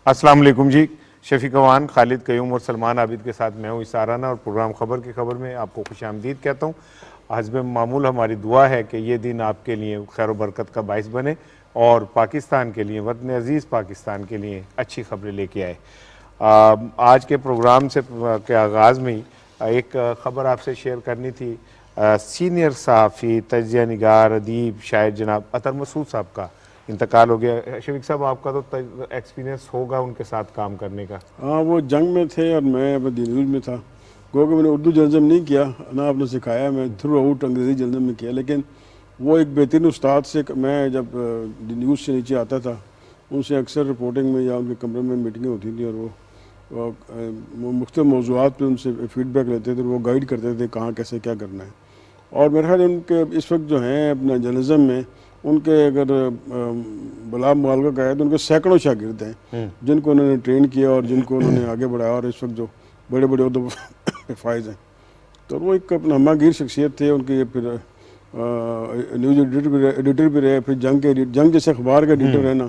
السلام علیکم جی. شفیق اوان، خالد قیوم اور سلمان عابد کے ساتھ میں ہوں اسارانہ، اور پروگرام خبر کی خبر میں آپ کو خوش آمدید کہتا ہوں. حسب معمول ہماری دعا ہے کہ یہ دن آپ کے لیے خیر و برکت کا باعث بنے اور پاکستان کے لیے، وطن عزیز پاکستان کے لیے اچھی خبریں لے کے آئے. آج کے پروگرام کے آغاز میں ہی ایک خبر آپ سے شیئر کرنی تھی. سینئر صحافی، تجزیہ نگار، ادیب، شاعر جناب عطر مسعود صاحب کا انتقال ہو گیا. شفیق صاحب، آپ کا تو ایکسپیرینس ہوگا ان کے ساتھ کام کرنے کا. ہاں، وہ جنگ میں تھے اور میں دی نیوز میں تھا. گو کہ میں نے اردو جرنلزم نہیں کیا، نہ آپ نے سکھایا، میں تھرو آؤٹ انگریزی جرنلزم میں کیا. لیکن وہ ایک بہترین استاد سے میں جب دی نیوز سے نیچے آتا تھا، ان سے اکثر رپورٹنگ میں یا ان کے کمرے میں میٹنگیں ہوتی تھیں، اور وہ مختلف موضوعات پہ ان سے فیڈ بیک لیتے تھے، وہ گائیڈ کرتے تھے کہاں کیسے کیا کرنا ہے. اور میرے خیال ان کے اس وقت جو ہیں اپنا جرنلزم میں، ان کے اگر بلا مبالغہ کا ہے تو ان کے سینکڑوں شاگرد ہیں جن کو انہوں نے ٹرین کیا اور جن کو انہوں نے آگے بڑھایا، اور اس وقت جو بڑے بڑے عہدوں پہ فائز ہیں. تو وہ ایک اپنا ہمہ گیر شخصیت تھے. ان کی پھر نیوز ایڈیٹر بھی رہے، پھر جنگ جیسے اخبار کا ایڈیٹر رہنا،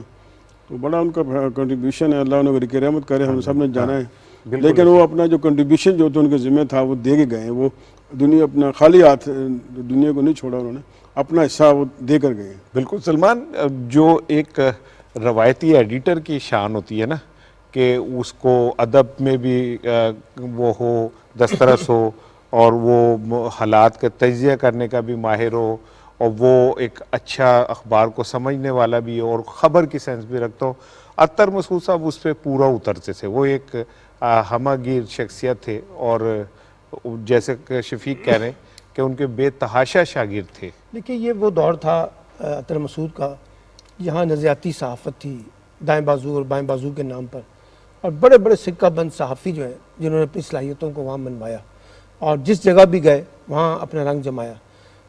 تو بڑا ان کا کنٹریبیوشن ہے. اللہ انہیں کی رحمت کرے، ہم سب نے جانا ہے. لیکن وہ اپنا جو کنٹریبیوشن جو تھا ان کے ذمہ تھا وہ دے کے گئے ہیں. وہ دنیا اپنا خالی ہاتھ دنیا کو نہیں چھوڑا، انہوں نے اپنا حصہ وہ دے کر گئے ہیں. بالکل سلمان، جو ایک روایتی ایڈیٹر کی شان ہوتی ہے نا، کہ اس کو ادب میں بھی وہ ہو، دسترس ہو، اور وہ حالات کا تجزیہ کرنے کا بھی ماہر ہو، اور وہ ایک اچھا اخبار کو سمجھنے والا بھی ہو، اور خبر کی سینس بھی رکھتا ہو. عطر مسعود صاحب اس پہ پورا اترتے تھے. وہ ایک ہمہ گیر شخصیت تھے، اور جیسے کہ شفیق کہہ رہے ہیں کہ ان کے بے تحاشا شاگرد تھے. دیکھیے، یہ وہ دور تھا عطر مسعود کا جہاں نظریاتی صحافت تھی، دائیں بازو اور بائیں بازو کے نام پر، اور بڑے بڑے سکہ بند صحافی جو ہیں جنہوں نے اپنی صلاحیتوں کو وہاں منوایا اور جس جگہ بھی گئے وہاں اپنا رنگ جمایا.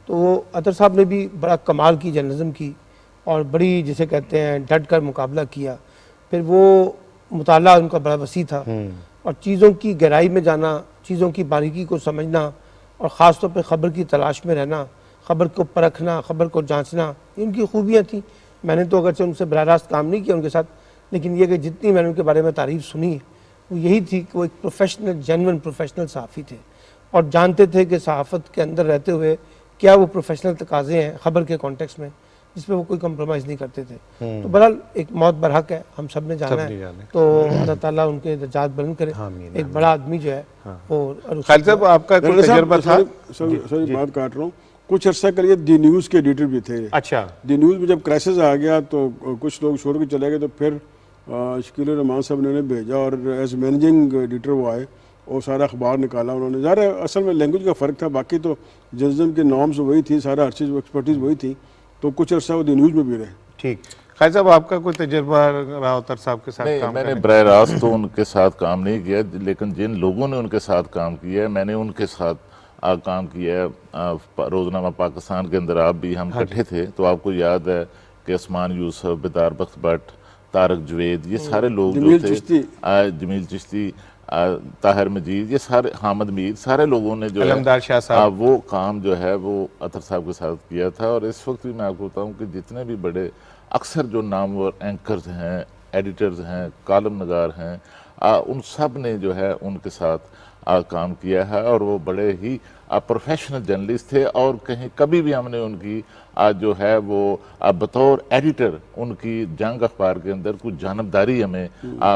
تو وہ عطر صاحب نے بھی بڑا کمال کی جرنلزم کی، اور بڑی جسے کہتے ہیں ڈٹ کر مقابلہ کیا. پھر وہ مطالعہ ان کا بڑا وسیع تھا، اور چیزوں کی گہرائی میں جانا، چیزوں کی باریکی کو سمجھنا، اور خاص طور پہ خبر کی تلاش میں رہنا، خبر کو پرکھنا، خبر کو جانچنا، ان کی خوبیاں تھیں. میں نے تو اگرچہ ان سے براہ راست کام نہیں کیا ان کے ساتھ، لیکن یہ کہ جتنی میں نے ان کے بارے میں تعریف سنی ہے وہ یہی تھی کہ وہ ایک پروفیشنل، جینوئن پروفیشنل صحافی تھے، اور جانتے تھے کہ صحافت کے اندر رہتے ہوئے کیا وہ پروفیشنل تقاضے ہیں خبر کے کانٹیکس میں، جس پہ وہ کوئی کمپرومائز نہیں کرتے تھے. تو بہرحال ایک موت برحق ہے، ہم سب نے جانا ہے، تو اللہ تعالیٰ ان کے درجات بلند کرے. ایک بڑا آدمی جو ہے وہ. خالد صاحب، آپ کا کوئی تجربہ تھا؟ سوری بات کاٹ رہا ہوں. کچھ عرصہ کے لیے دی نیوز کے ایڈیٹر بھی تھے. اچھا. دی نیوز میں جب کرائسس آ گیا تو کچھ لوگ چھوڑ کے چلے گئے، تو پھر شکیل الرحمان صاحب نے انہیں بھیجا، اور ایز مینیجنگ ایڈیٹر وہ آئے اور سارا اخبار نکالا انہوں نے. ظاہر ہے اصل میں لینگویج کا فرق تھا، باقی تو جرنلزم کے نارمز وہی تھی، سارا ہر چیز ایکسپرٹیز وہی تھی. تو کچھ عرصہ وہ دی نیوز میں بھی رہے. ٹھیک. خالد صاحب، آپ کا کوئی تجربہ رہا عطر صاحب کے ساتھ کام میں کرنے؟ نے براہ راست تو ان کے ساتھ کام نہیں کیا، لیکن جن لوگوں نے ان کے ساتھ کام کیا ہے میں نے ان کے ساتھ کام کیا ہے. روزنامہ پاکستان کے اندر آپ بھی ہم اکٹھے تھے، تو آپ کو یاد ہے کہ عثمان یوسف، بیدار بخت بٹ، طارق جوید، یہ سارے لوگ جو تھے، جمیل چشتی، طاہر مجید، یہ سارے، حامد میر، سارے لوگوں نے جو علمدار شاہ صاحب، وہ کام جو ہے وہ عطر صاحب کے ساتھ کیا تھا. اور اس وقت بھی میں آپ کو بتاؤں کہ جتنے بھی بڑے اکثر جو نامور اینکرز ہیں، ایڈیٹرز ہیں، کالم نگار ہیں، ان سب نے جو ہے ان کے ساتھ کام کیا ہے، اور وہ بڑے ہی پروفیشنل جرنلسٹ تھے. اور کہیں کبھی بھی ہم نے ان کی جو ہے وہ بطور ایڈیٹر ان کی جنگ اخبار کے اندر کچھ جانبداری ہمیں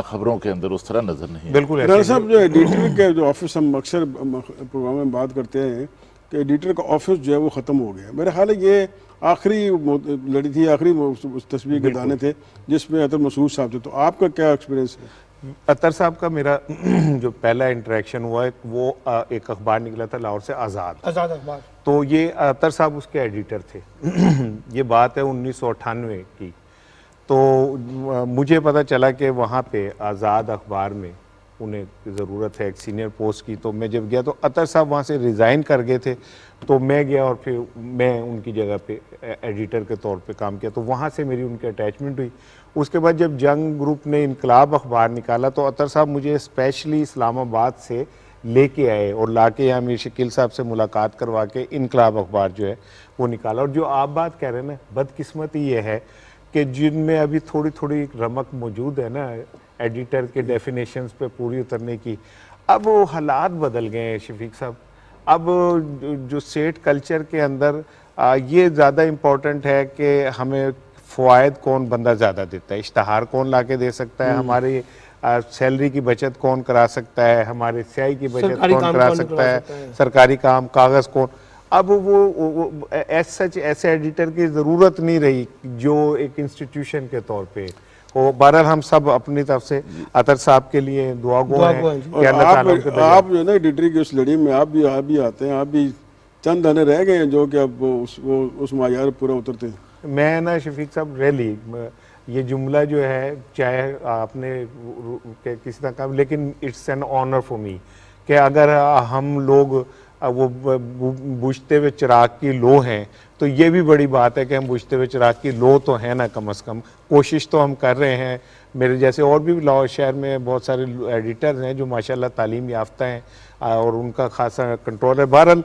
خبروں کے اندر اس طرح نظر نہیں. بالکل. صاحب، جو ایڈیٹر کے جو آفس، ہم اکثر پروگرام میں بات کرتے ہیں کہ ایڈیٹر کا آفس جو ہے وہ ختم ہو گیا. میرے خیال ہے یہ آخری لڑی تھی، آخری تصویر کے دانے تھے جس میں عطر مسعود صاحب تھے. تو آپ کا کیا ایکسپیرینس ہے؟ عطر صاحب کا میرا جو پہلا انٹریکشن ہوا ہے وہ ایک اخبار نکلا تھا لاہور سے، آزاد اخبار. تو یہ عطر صاحب اس کے ایڈیٹر تھے. یہ بات ہے 1998 کی. تو مجھے پتہ چلا کہ وہاں پہ آزاد اخبار میں انہیں ضرورت ہے ایک سینئر پوسٹ کی. تو میں جب گیا تو عطر صاحب وہاں سے ریزائن کر گئے تھے، تو میں گیا اور پھر میں ان کی جگہ پہ ایڈیٹر کے طور پہ کام کیا. تو وہاں سے میری ان کی اٹیچمنٹ ہوئی. اس کے بعد جب جنگ گروپ نے انقلاب اخبار نکالا تو عطر صاحب مجھے اسپیشلی اسلام آباد سے لے کے آئے اور لا کے یہاں میر شکیل صاحب سے ملاقات کروا کے انقلاب اخبار جو ہے وہ نکالا. اور جو آپ بات کہہ رہے ہیں نا، بدقسمتی یہ ہے کہ جن میں ابھی تھوڑی تھوڑی رمق موجود ہے نا ایڈیٹر کے ڈیفینیشنز پہ پوری اترنے کی، اب وہ حالات بدل گئے ہیں شفیق صاحب. اب جو اسٹیٹ کلچر کے اندر یہ زیادہ امپورٹنٹ ہے کہ ہمیں فوائد کون بندہ زیادہ دیتا ہے، اشتہار کون لا کے دے سکتا ہے، ہماری سیلری کی بچت کون کرا سکتا ہے، ہمارے سیائی کی بچت سرکاری کون کام کرا کون سکتا کروا ہے، سکتا ہے، سرکاری کام کاغذ کون. اب وہ ایسے ایڈیٹر کی ضرورت نہیں رہی جو ایک انسٹیٹیوشن کے طور پہ وہ. بہرحال ہم سب اپنی طرف سے عطر صاحب کے لیے دعا گو دعا ہیں گو ہیں جی. کہ اللہ تعالیٰ ان کے درجات. آپ جو ہے نا ایڈیٹری کی اس لڑی میں آپ بھی آتے ہیں، آپ بھی چند دانے رہ گئے ہیں جو کہ اب وہ اس معیار پورا اترتے ہیں. میں نا شفیق صاحب ریلی یہ جملہ جو ہے چاہے آپ نے کسی طرح کہا، لیکن it's an honour for me کہ اگر ہم لوگ وہ بجھتے ہوئے چراغ کی لو ہیں تو یہ بھی بڑی بات ہے کہ ہم بجھتے ہوئے چراغ کی لو تو ہیں نا، کم از کم کوشش تو ہم کر رہے ہیں. میرے جیسے اور بھی لاہور شہر میں بہت سارے ایڈیٹرز ہیں جو ماشاءاللہ تعلیم یافتہ ہیں اور ان کا خاصا کنٹرول ہے. بہرحال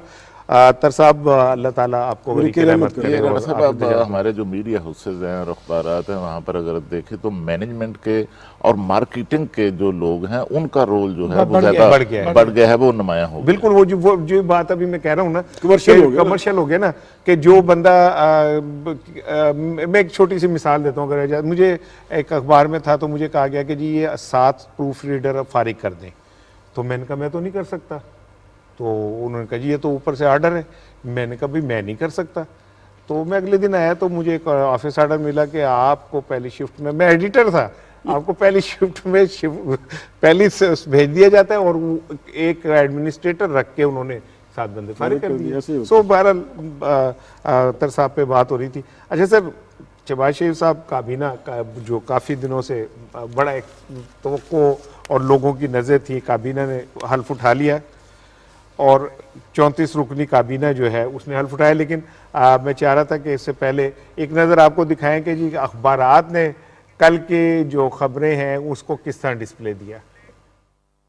عطر صاحب اللہ تعالیٰ آپ کو بڑی رحمت کرے. یہ اور رانا صاحب آپ اب ہمارے جو میڈیا ہاؤسز ہیں اور اخبارات ہیں وہاں پر اگر دیکھیں تو مینجمنٹ کے اور مارکیٹنگ کے جو لوگ ہیں ان کا رول جو ہے وہ زیادہ بڑھ گیا ہے، وہ نمایاں ہو گیا. بالکل وہ جو بات ابھی میں کہہ رہا ہوں نا کمرشل ہو گیا نا کہ جو بندہ میں ایک چھوٹی سی مثال دیتا ہوں. اگر مجھے ایک اخبار میں تھا تو مجھے کہا گیا کہ جی یہ 7 پروف ریڈر فارغ کر دیں، تو میں نے کہا میں تو نہیں کر سکتا. تو انہوں نے کہا جی یہ تو اوپر سے آرڈر ہے. میں نے کہا بھی میں نہیں کر سکتا. تو میں اگلے دن آیا تو مجھے ایک آفس آرڈر ملا کہ آپ کو پہلی شفٹ میں ایڈیٹر تھا، آپ کو پہلی شفٹ میں پہلی بھیج دیا جاتا ہے، اور ایک ایڈمنسٹریٹر رکھ کے انہوں نے 7 بندے فارغ کر دیے. سو بہرحال عطر صاحب پہ بات ہو رہی تھی. اچھا سر، شہباز شریف صاحب کابینہ کا جو کافی دنوں سے بڑا ایک توقع اور لوگوں کی نظر تھی، کابینہ نے حلف اٹھا لیا اور 34 رکنی کابینہ جو ہے اس نے حلف اٹھایا. لیکن میں چاہ رہا تھا کہ اس سے پہلے ایک نظر آپ کو دکھائیں کہ جی اخبارات نے کل کی جو خبریں ہیں اس کو کس طرح ڈسپلے دیا.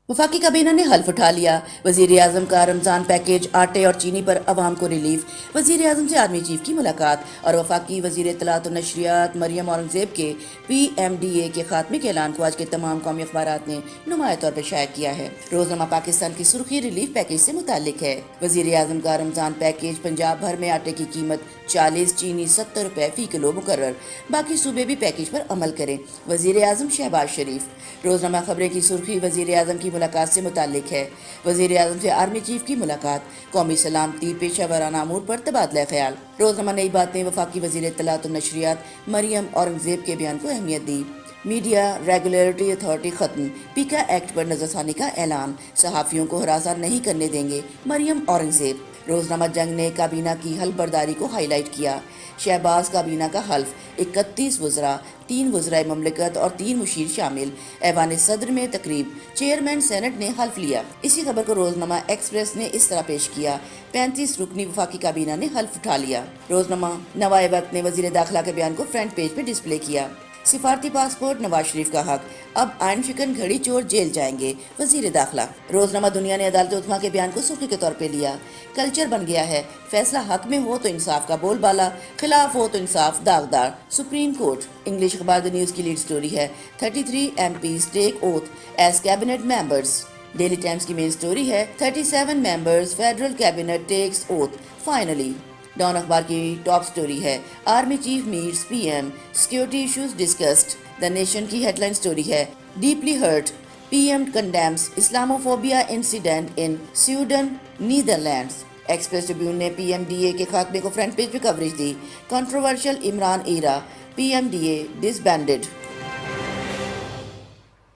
وفاقی کابینہ نے حلف اٹھا لیا. وزیر اعظم کا رمضان پیکیج، آٹے اور چینی پر عوام کو ریلیف. وزیر اعظم سے آرمی چیف کی ملاقات اور وفاقی وزیر اطلاعات و نشریات مریم اورنگزیب کے PMDA کے خاتمے کے اعلان کو آج کے تمام قومی اخبارات نے نمایاں طور پر شائع کیا ہے. روزنامہ پاکستان کی سرخی ریلیف پیکیج سے متعلق ہے. وزیر اعظم کا رمضان پیکیج: پنجاب بھر میں آٹے کی قیمت 40، چینی 70 روپے فی کلو مقرر. باقی صوبے بھی پیکیج پر عمل کریں. وزیر اعظم شہباز شریف. روزنامہ خبریں کی سرخی اعظم کی ملاقات سے متعلق ہے. وزیر اعظم سے آرمی چیف کی ملاقات، قومی سلامتی، پیشہ ورانہ امور پر تبادلہ خیال. روزنامہ نئی باتیں وفاقی وزیر اطلاعات و نشریات مریم اورنگزیب کے بیان کو اہمیت دی. میڈیا ریگولیٹری اتھارٹی ختم، پیکا ایکٹ پر نظر ثانی کا اعلان. صحافیوں کو ہراساں نہیں کرنے دیں گے، مریم اورنگزیب. روزنامہ جنگ نے کابینہ کی حلف برداری کو ہائی لائٹ کیا. شہباز کابینہ کا حلف، 31 وزراء، 3 وزرائے مملکت اور 3 مشیر شامل. ایوان صدر میں تقریب، چیئرمین سینٹ نے حلف لیا. اسی خبر کو روزنامہ ایکسپریس نے اس طرح پیش کیا: 35 رکنی وفاقی کابینہ نے حلف اٹھا لیا. روزنامہ نوائے وقت نے وزیر داخلہ کے بیان کو فرنٹ پیج پہ ڈسپلے کیا. سفارتی پاسپورٹ نواز شریف کا حق، اب آئین شکن گھڑی چور جیل جائیں گے، وزیر داخلہ. روزنامہ دنیا نے عدالت عظمیٰ کے بیان کو سرخی کے طور پہ لیا. کلچر بن گیا ہے، فیصلہ حق میں ہو تو انصاف کا بول بالا، خلاف ہو تو انصاف داغدار، سپریم کورٹ. انگلش اخبار دی نیوز کی لیڈ سٹوری ہے: 33 MPs take oath as cabinet members. Daily times کی مین سٹوری ہے: 37 members federal cabinet takes oath finally. Dawn اخبار کی ٹاپ سٹوری ہے: army chief meets PM، security issues discussed. The nation کی headline story ہے: deeply hurt, PM condemns Islamophobia incident in Sweden, Netherlands. Express Tribune نے PMDA کے خاتمے کو front page پہ کوریج دی. کنٹروورشل عمران ایرا، PMDA ڈس bended.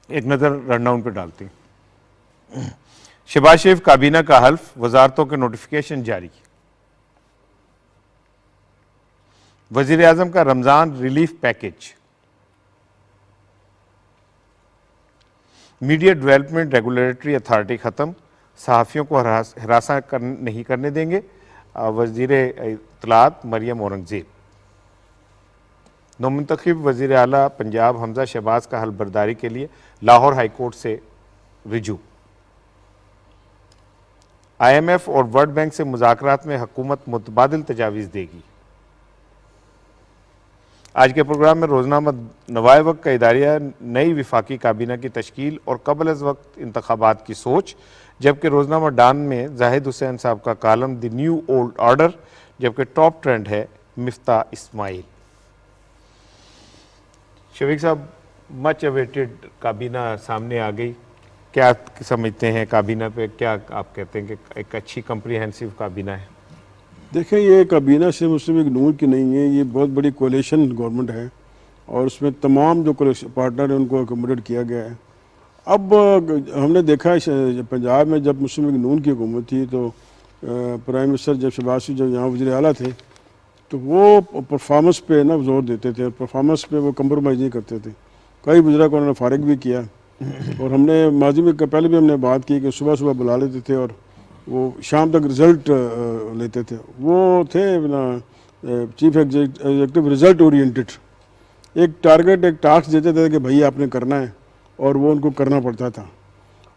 ایک نظر رن ڈاؤن پہ ڈالتی ہیں. شہباز شریف کابینہ کا حلف، وزارتوں کے نوٹیفیکیشن جاری. وزیر اعظم کا Ramzan relief package. Media development regulatory authority ختم، صحافیوں کو ہراساں نہیں کرنے دیں گے، وزیر اطلاعات مریم اورنگزیب. نومنتخب وزیر اعلیٰ پنجاب حمزہ شہباز کا حلف برداری کے لیے لاہور ہائی کورٹ سے رجوع. IMF اور ورلڈ بینک سے مذاکرات میں حکومت متبادل تجاویز دے گی. آج کے پروگرام میں روزنامہ نوائے وقت کا اداریہ نئی وفاقی کابینہ کی تشکیل اور قبل از وقت انتخابات کی سوچ، جبکہ روزنامہ ڈان میں زاہد حسین صاحب کا کالم دی نیو اولڈ آرڈر، جبکہ ٹاپ ٹرینڈ ہے مفتاح اسماعیل۔ شفیق صاحب، مچ اویٹڈ کابینہ سامنے آ گئی، کیا سمجھتے ہیں کابینہ پہ؟ کیا آپ کہتے ہیں کہ ایک اچھی کمپریہنسو کابینہ ہے؟ دیکھیں، یہ کابینہ سے مسلم لیگ نون کی نہیں ہے، یہ بہت بڑی کولیشن گورنمنٹ ہے اور اس میں تمام جو پارٹنر ہیں ان کو اکوموڈیٹ کیا گیا ہے۔ اب ہم نے دیکھا ہے پنجاب میں جب مسلم لیگ نون کی حکومت تھی تو پرائم منسٹر جب شہباز شریف جب یہاں وزیر اعلیٰ تھے تو وہ پرفارمنس پہ نا زور دیتے تھے، اور پرفارمنس پہ وہ کمپرومائز نہیں کرتے تھے۔ کئی وزراء کو انہوں نے فارغ بھی کیا، اور ہم نے ماضی میں پہلے بھی ہم نے بات کی کہ صبح صبح بلا لیتے تھے اور وہ شام تک رزلٹ لیتے تھے۔ وہ تھے چیف ایگزیکٹو رزلٹ اورینٹڈ، ایک ٹارگیٹ ایک ٹاسک دیتے تھے کہ بھائی آپ نے کرنا ہے، اور وہ ان کو کرنا پڑتا تھا۔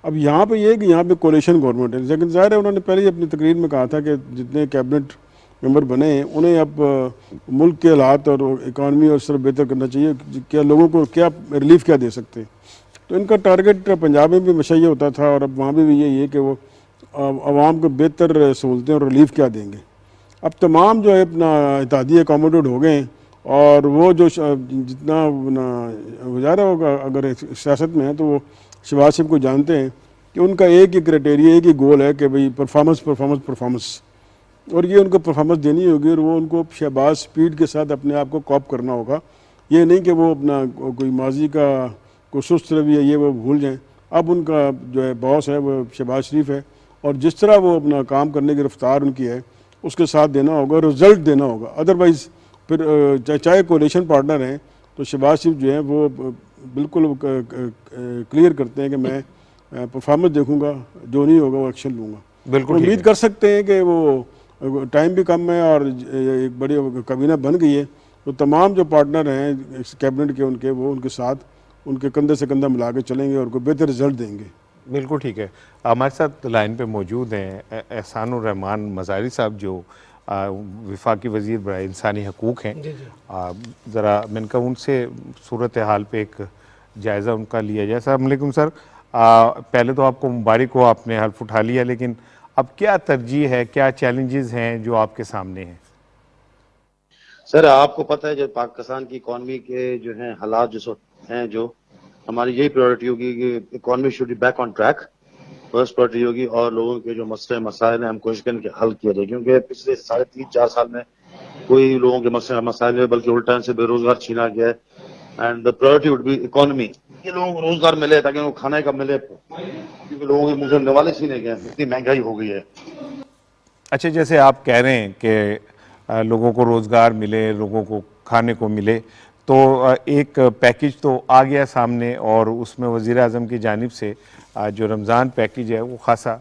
اب یہاں پہ یہ ہے کہ یہاں پہ کولیشن گورنمنٹ ہے، لیکن ظاہر ہے انہوں نے پہلے ہی اپنی تقریر میں کہا تھا کہ جتنے کیبنٹ ممبر بنے ہیں انہیں اب ملک کے حالات اور اکانومی اور سر بہتر کرنا چاہیے، کیا لوگوں کو کیا ریلیف کیا دے سکتے ہیں۔ تو ان کا ٹارگیٹ پنجاب میں بھی ہمیشہ یہ ہوتا تھا، اور اب وہاں بھی یہی ہے کہ وہ عوام کو بہتر سہولتیں اور ریلیف کیا دیں گے۔ اب تمام جو ہے اپنا اتحادی اکوموڈیٹ ہو گئے ہیں، اور وہ جو جتنا گزارا ہوگا اگر سیاست میں ہے تو وہ شہباز شریف کو جانتے ہیں کہ ان کا ایک ہی کرائٹیریا، ایک ہی گول ہے کہ بھئی پرفارمنس پرفارمنس پرفارمنس، اور یہ ان کو پرفارمنس دینی ہوگی، اور وہ ان کو شہباز سپیڈ کے ساتھ اپنے آپ کو کاپ کرنا ہوگا۔ یہ نہیں کہ وہ اپنا کوئی ماضی کا کوئی سست روی ہے یہ وہ بھول جائیں۔ اب ان کا جو ہے باس ہے وہ شہباز شریف ہے، اور جس طرح وہ اپنا کام کرنے کی رفتار ان کی ہے اس کے ساتھ دینا ہوگا، رزلٹ دینا ہوگا۔ ادروائز پھر چاہے کولیشن پارٹنر ہیں تو شہباز شریف جو ہیں وہ بالکل کلیئر کرتے ہیں کہ میں پرفارمنس دیکھوں گا، جو نہیں ہوگا وہ ایکشن لوں گا۔ بالکل امید کر سکتے ہیں کہ وہ ٹائم بھی کم ہے اور ایک بڑی کابینہ بن گئی ہے، تو تمام جو پارٹنر ہیں کیبنٹ کے ان کے وہ ان کے ساتھ ان کے کندھے سے کندھا ملا کے چلیں گے اور کوئی بہتر رزلٹ دیں گے۔ بالکل ٹھیک ہے۔ ہمارے ساتھ لائن پہ موجود ہیں احسان الرحمان مزاری صاحب، جو وفاقی وزیر برائے انسانی حقوق ہیں۔ ذرا میں نے کہا ان سے صورتحال پہ ایک جائزہ ان کا لیا جائے۔ السلام علیکم سر، پہلے تو آپ کو مبارک ہو، آپ نے حلف اٹھا لیا، لیکن اب کیا ترجیح ہے، کیا چیلنجز ہیں جو آپ کے سامنے ہیں؟ سر آپ کو پتہ ہے جو پاکستان کی اکانومی کے جو ہیں حالات جو ہیں، جو ہماری یہی پریورٹی ہوگی کہ economy should be back on track, first priority ہوگی، اور لوگوں کے جو مسئلے مسائل ہیں ہم کوشش کریں کہ حل کیا جائے، کیونکہ پچھلے 3.5-4 سال میں کوئی لوگوں کے مسئلے مسائل نہیں بلکہ الٹا سے بے روزگار چھینا گیا ہے۔ And the priority would be economy, کہ لوگوں کو روزگار ملے تاکہ ان کو کھانے کا ملے، کیونکہ لوگوں کے منہ سے نوالے چھینے گئے، اتنی مہنگائی ہو گئی ہے۔ اچھا، جیسے آپ کہہ رہے ہیں کہ لوگوں کو روزگار ملے، لوگوں کو کھانے کو ملے، تو ایک پیکج تو آ گیا سامنے، اور اس میں وزیر اعظم کی جانب سے جو رمضان پیکج ہے وہ خاصا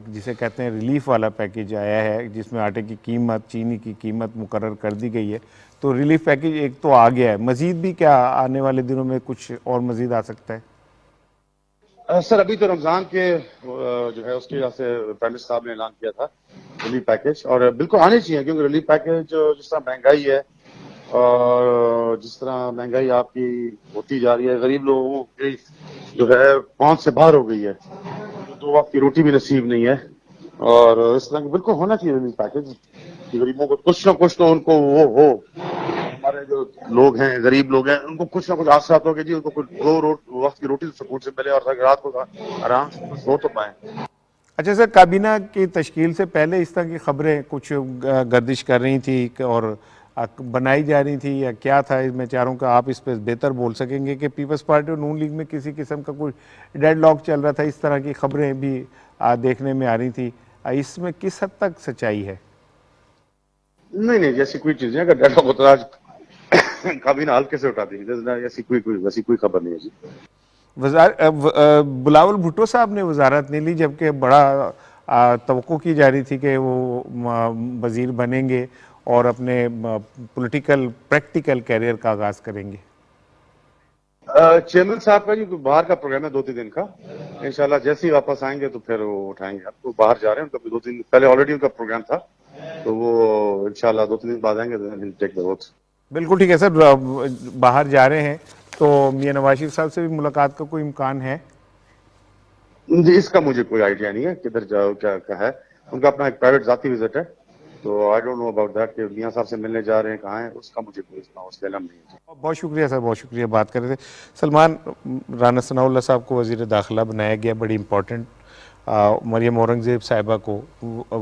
جسے کہتے ہیں ریلیف والا پیکج آیا ہے، جس میں آٹے کی قیمت، چینی کی قیمت مقرر کر دی گئی ہے۔ تو ریلیف پیکج ایک تو آ گیا ہے، مزید بھی کیا آنے والے دنوں میں کچھ اور مزید آ سکتا ہے؟ سر ابھی تو رمضان کے جو ہے اس کی وجہ سے پرائم منسٹر صاحب نے اعلان کیا تھا ریلیف پیکج، اور بالکل آنے چاہیے، کیونکہ ریلیف پیکج جس طرح مہنگائی ہے اور جس طرح مہنگائی آپ کی ہوتی جا رہی ہے، غریب لوگوں کی جو ہے پہنچ سے باہر ہو گئی ہے، تو آپ کی روٹی بھی نصیب نہیں ہے، اور اس طرح بالکل ہونا چاہیے ریلیف پیکج کہ غریبوں کو کچھ نہ کچھ تو ان کو وہ ہو، ہمارے جو لوگ ہیں غریب لوگ ہیں ان کو کچھ نہ کچھ آسرات ہو کہ جی ان کو کچھ 2 وقت کی روٹی سکون سے ملے، اور رات کو آرام سے سو تو پائیں۔ اچھا سر، کابینہ کی تشکیل سے پہلے اس طرح کی خبریں کچھ گردش کر رہی تھی اور بنائی جا رہی تھی، یا کیا تھا؟ میں چاہ رہا ہوں کہ آپ اس پہ بہتر بول سکیں گے کہ پیپلز پارٹی اور نون لیگ میں کسی قسم کا کوئی ڈیڈ لاک چل رہا تھا، اس طرح کی خبریں بھی دیکھنے میں آ رہی تھی، اس میں کس حد تک سچائی ہے؟ نہیں جیسی کوئی چیز نہیں، اگر ڈیڈ لاک ہوتا آج کابینہ ہلکے سے اٹھا دی، ایسی کوئی خبر نہیں ہے جی۔ بلاول بھٹو صاحب نے وزارت نہیں لی، جبکہ بڑا توقع کی جا رہی تھی کہ وہ وزیر بنیں گے اور اپنے پولیٹیکل پریکٹیکل کیریئر کا آغاز کریں گے۔ چیئرمین صاحب کا جی باہر کا پروگرام ہے 2-3 دن کا، انشاءاللہ جیسے ہی واپس آئیں گے تو پھر وہ اٹھائیں گے۔ اب تو باہر جا رہے ہیں، ان کا بھی 2-3 دن پہلے آلریڈی ان کا پروگرام تھا، تو وہ انشاءاللہ 2-3 دن بعد آئیں گے تو ٹیک دا ووٹ۔ بالکل ٹھیک ہے سر، باہر جا رہے ہیں تو میاں نواز شریف صاحب سے بھی ملاقات کا کوئی امکان ہے؟ جی اس کا مجھے کوئی آئیڈیا نہیں ہے کدھر جاؤ کیا ہے، ان کا اپنا ایک پرائیویٹ ذاتی وزٹ ہے، تو I don't know about that کہ میاں صاحب سے ملنے جا رہے ہیں کہاں ہیں، اس کا مجھے کوئی اس علم نہیں ہے۔ بہت شکریہ سر، بہت شکریہ، بات کر رہے تھے سلمان۔ رانا ثناء اللہ صاحب کو وزیر داخلہ بنایا گیا، بڑی امپورٹنٹ۔ مریم اورنگزیب صاحبہ کو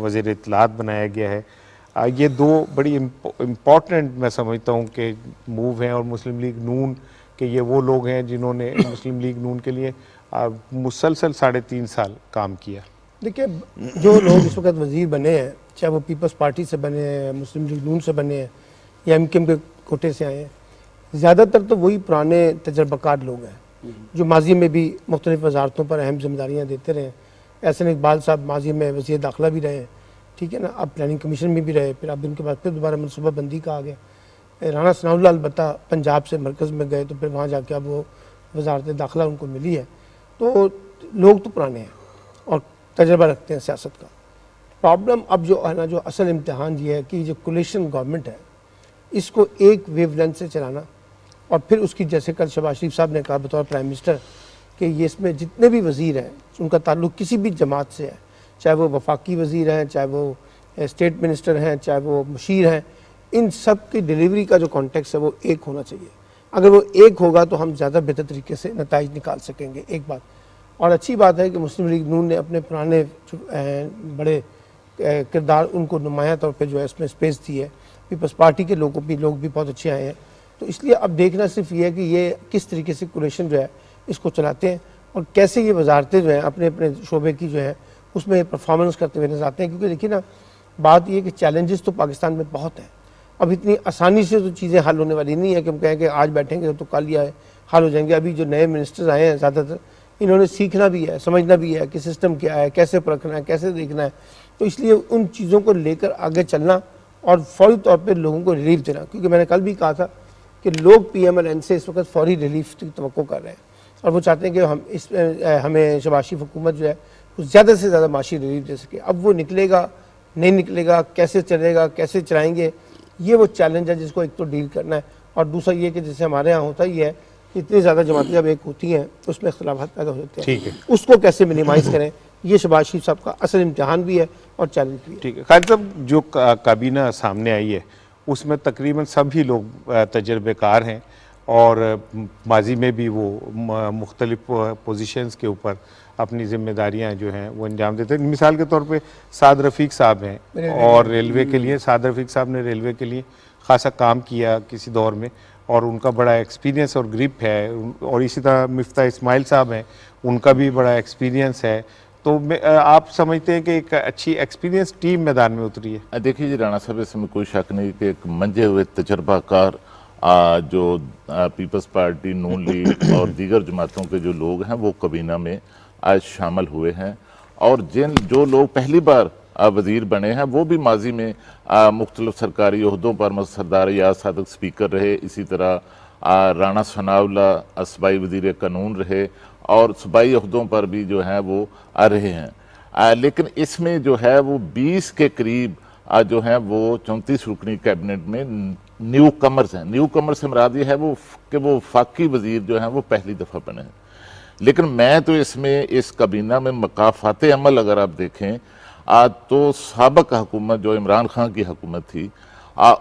وزیر اطلاعات بنایا گیا ہے۔ یہ دو بڑی امپورٹنٹ میں سمجھتا ہوں کہ موو ہیں، اور مسلم لیگ نون کہ یہ وہ لوگ ہیں جنہوں نے مسلم لیگ نون کے لیے مسلسل 3.5 سال کام کیا۔ دیکھیں جو لوگ اس وقت وزیر بنے ہیں، چاہے وہ پیپلز پارٹی سے بنے ہیں، مسلم لیگ نون سے بنے ہیں یا ایم کیو ایم کے کوٹے سے آئے ہیں، زیادہ تر تو وہی پرانے تجربہ کار لوگ ہیں جو ماضی میں بھی مختلف وزارتوں پر اہم ذمہ داریاں دیتے رہے ہیں۔ احسن اقبال صاحب ماضی میں وزیر داخلہ بھی رہے ہیں، ٹھیک ہے نا، اب پلاننگ کمیشن میں بھی رہے، پھر اب ان کے بعد پھر دوبارہ منصوبہ بندی کا آ گیا۔ رانا ثناء اللہ البتہ پنجاب سے مرکز میں گئے تو پھر وہاں جا کے اب وہ وزارت داخلہ ان کو ملی ہے، تو لوگ تو پرانے ہیں اور تجربہ رکھتے ہیں سیاست کا۔ پرابلم اب جو ہے نا، جو اصل امتحان یہ ہے کہ جو کولیشن گورنمنٹ ہے اس کو ایک ویو لینتھ سے چلانا، اور پھر اس کی جیسے کل شہباز شریف صاحب نے کہا بطور پرائم منسٹر کہ یہ اس میں جتنے بھی وزیر ہیں ان کا تعلق کسی بھی جماعت سے ہے، چاہے وہ وفاقی وزیر ہیں، چاہے وہ اسٹیٹ منسٹر ہیں، چاہے وہ مشیر ہیں، ان سب کی ڈیلیوری کا جو کانٹیکس ہے وہ ایک ہونا چاہیے۔ اگر وہ ایک ہوگا تو ہم زیادہ بہتر طریقے سے نتائج نکال سکیں گے، ایک بات۔ اور اچھی بات ہے کہ مسلم لیگ نون نے اپنے پرانے بڑے کردار ان کو نمایاں طور پہ جو ہے اس میں اسپیس دی ہے، پیپلز پارٹی کے لوگ بھی بہت اچھے آئے ہیں، تو اس لیے اب دیکھنا صرف یہ ہے کہ یہ کس طریقے سے کولیشن جو ہے اس کو چلاتے ہیں، اور کیسے یہ وزارتیں جو ہیں اپنے اپنے شعبے کی جو ہے اس میں پرفارمنس کرتے ہوئے نظر آتے ہیں۔ کیونکہ دیکھیے نا، بات یہ کہ چیلنجز تو پاکستان میں بہت ہیں، اب اتنی آسانی سے تو چیزیں حل ہونے والی نہیں ہے کہ ہم کہیں کہ آج بیٹھیں گے تو کل یہ حل ہو جائیں گے۔ ابھی جو نئے منسٹرز آئے ہیں زیادہ تر انہوں نے سیکھنا بھی ہے، سمجھنا بھی ہے کہ سسٹم کیا ہے، کیسے پرکھنا ہے، کیسے دیکھنا ہے، تو اس لیے ان چیزوں کو لے کر آگے چلنا اور فوری طور پہ لوگوں کو ریلیف دینا، کیونکہ میں نے کل بھی کہا تھا کہ لوگ پی ایم ایل این سے اس وقت فوری ریلیف کی توقع کر رہے ہیں، اور وہ چاہتے ہیں کہ ہمیں شہباز شریف حکومت جو ہے وہ زیادہ سے زیادہ معاشی ریلیف دے سکے۔ اب وہ نکلے گا نہیں نکلے گا، کیسے چلے گا، کیسے چلائیں گے، یہ وہ چیلنج ہے جس کو ایک تو ڈیل کرنا ہے، اور دوسرا یہ کہ جیسے ہمارے ہاں ہوتا ہی ہے کہ اتنی زیادہ جماعتیں جب ایک ہوتی ہیں تو اس میں اختلافات پیدا ہو جاتے ہیں، ٹھیک ہے، اس کو کیسے منیمائز کریں، یہ شہباز شریف صاحب کا اصل امتحان بھی ہے اور چیلنج بھی ہے۔ ٹھیک ہے خالد صاحب، جو کابینہ سامنے آئی ہے اس میں تقریباً سبھی لوگ تجربے کار ہیں، اور ماضی میں بھی وہ مختلف پوزیشنز کے اوپر اپنی ذمہ داریاں جو ہیں وہ انجام دیتے ہیں۔ مثال کے طور پہ سعد رفیق صاحب ہیں، اور ریلوے کے لیے سعد رفیق صاحب نے ریلوے کے لیے خاصا کام کیا کسی دور میں، اور ان کا بڑا ایکسپیرینس اور گرپ ہے، اور اسی طرح مفتاح اسماعیل صاحب ہیں، ان کا بھی بڑا ایکسپیرینس ہے، تو آپ سمجھتے ہیں کہ ایک اچھی ایکسپیرینس ٹیم میدان میں اتری ہے؟ دیکھیے جی رانا صاحب، اس میں کوئی شک نہیں کہ ایک منجے ہوئے تجربہ کار جو پیپلز پارٹی، نون لیگ اور دیگر جماعتوں کے جو لوگ ہیں وہ کابینہ میں آج شامل ہوئے ہیں، اور جو لوگ پہلی بار وزیر بنے ہیں وہ بھی ماضی میں مختلف سرکاری عہدوں پر سردار ریاض صادق سپیکر رہے، اسی طرح رانا ثناء اللہ صوبائی وزیر قانون رہے، اور صوبائی عہدوں پر بھی جو ہیں وہ رہے ہیں، لیکن اس میں جو ہے وہ 20 کے قریب جو ہیں وہ 34 رکنی کیبنٹ میں نیو کمرز ہیں۔ نیو کمر سے مراد یہ ہے کہ وہ وفاقی وزیر جو ہیں وہ پہلی دفعہ بنے ہیں، لیکن میں تو اس میں اس کابینہ میں مقافات عمل اگر آپ دیکھیں تو سابق حکومت جو عمران خان کی حکومت تھی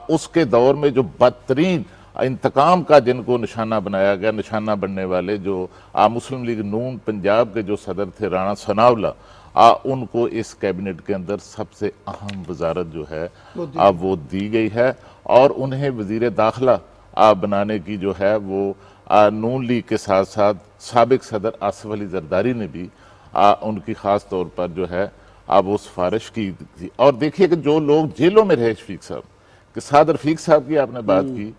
اس کے دور میں جو بدترین انتقام کا جن کو نشانہ بنایا گیا، نشانہ بننے والے جو مسلم لیگ نون پنجاب کے جو صدر تھے رانا ثناء اللہ، ان کو اس کیبنٹ کے اندر سب سے اہم وزارت جو ہے وہ دی گئی ہے، اور انہیں وزیر داخلہ بنانے کی جو ہے وہ نون لیگ کے ساتھ ساتھ سابق صدر آصف علی زرداری نے بھی ان کی خاص طور پر جو ہے وہ سفارش کی تھی۔ اور دیکھیے کہ جو لوگ جیلوں میں رہے شفیق صاحب، کہ سعد رفیق صاحب کی آپ نے بات کی،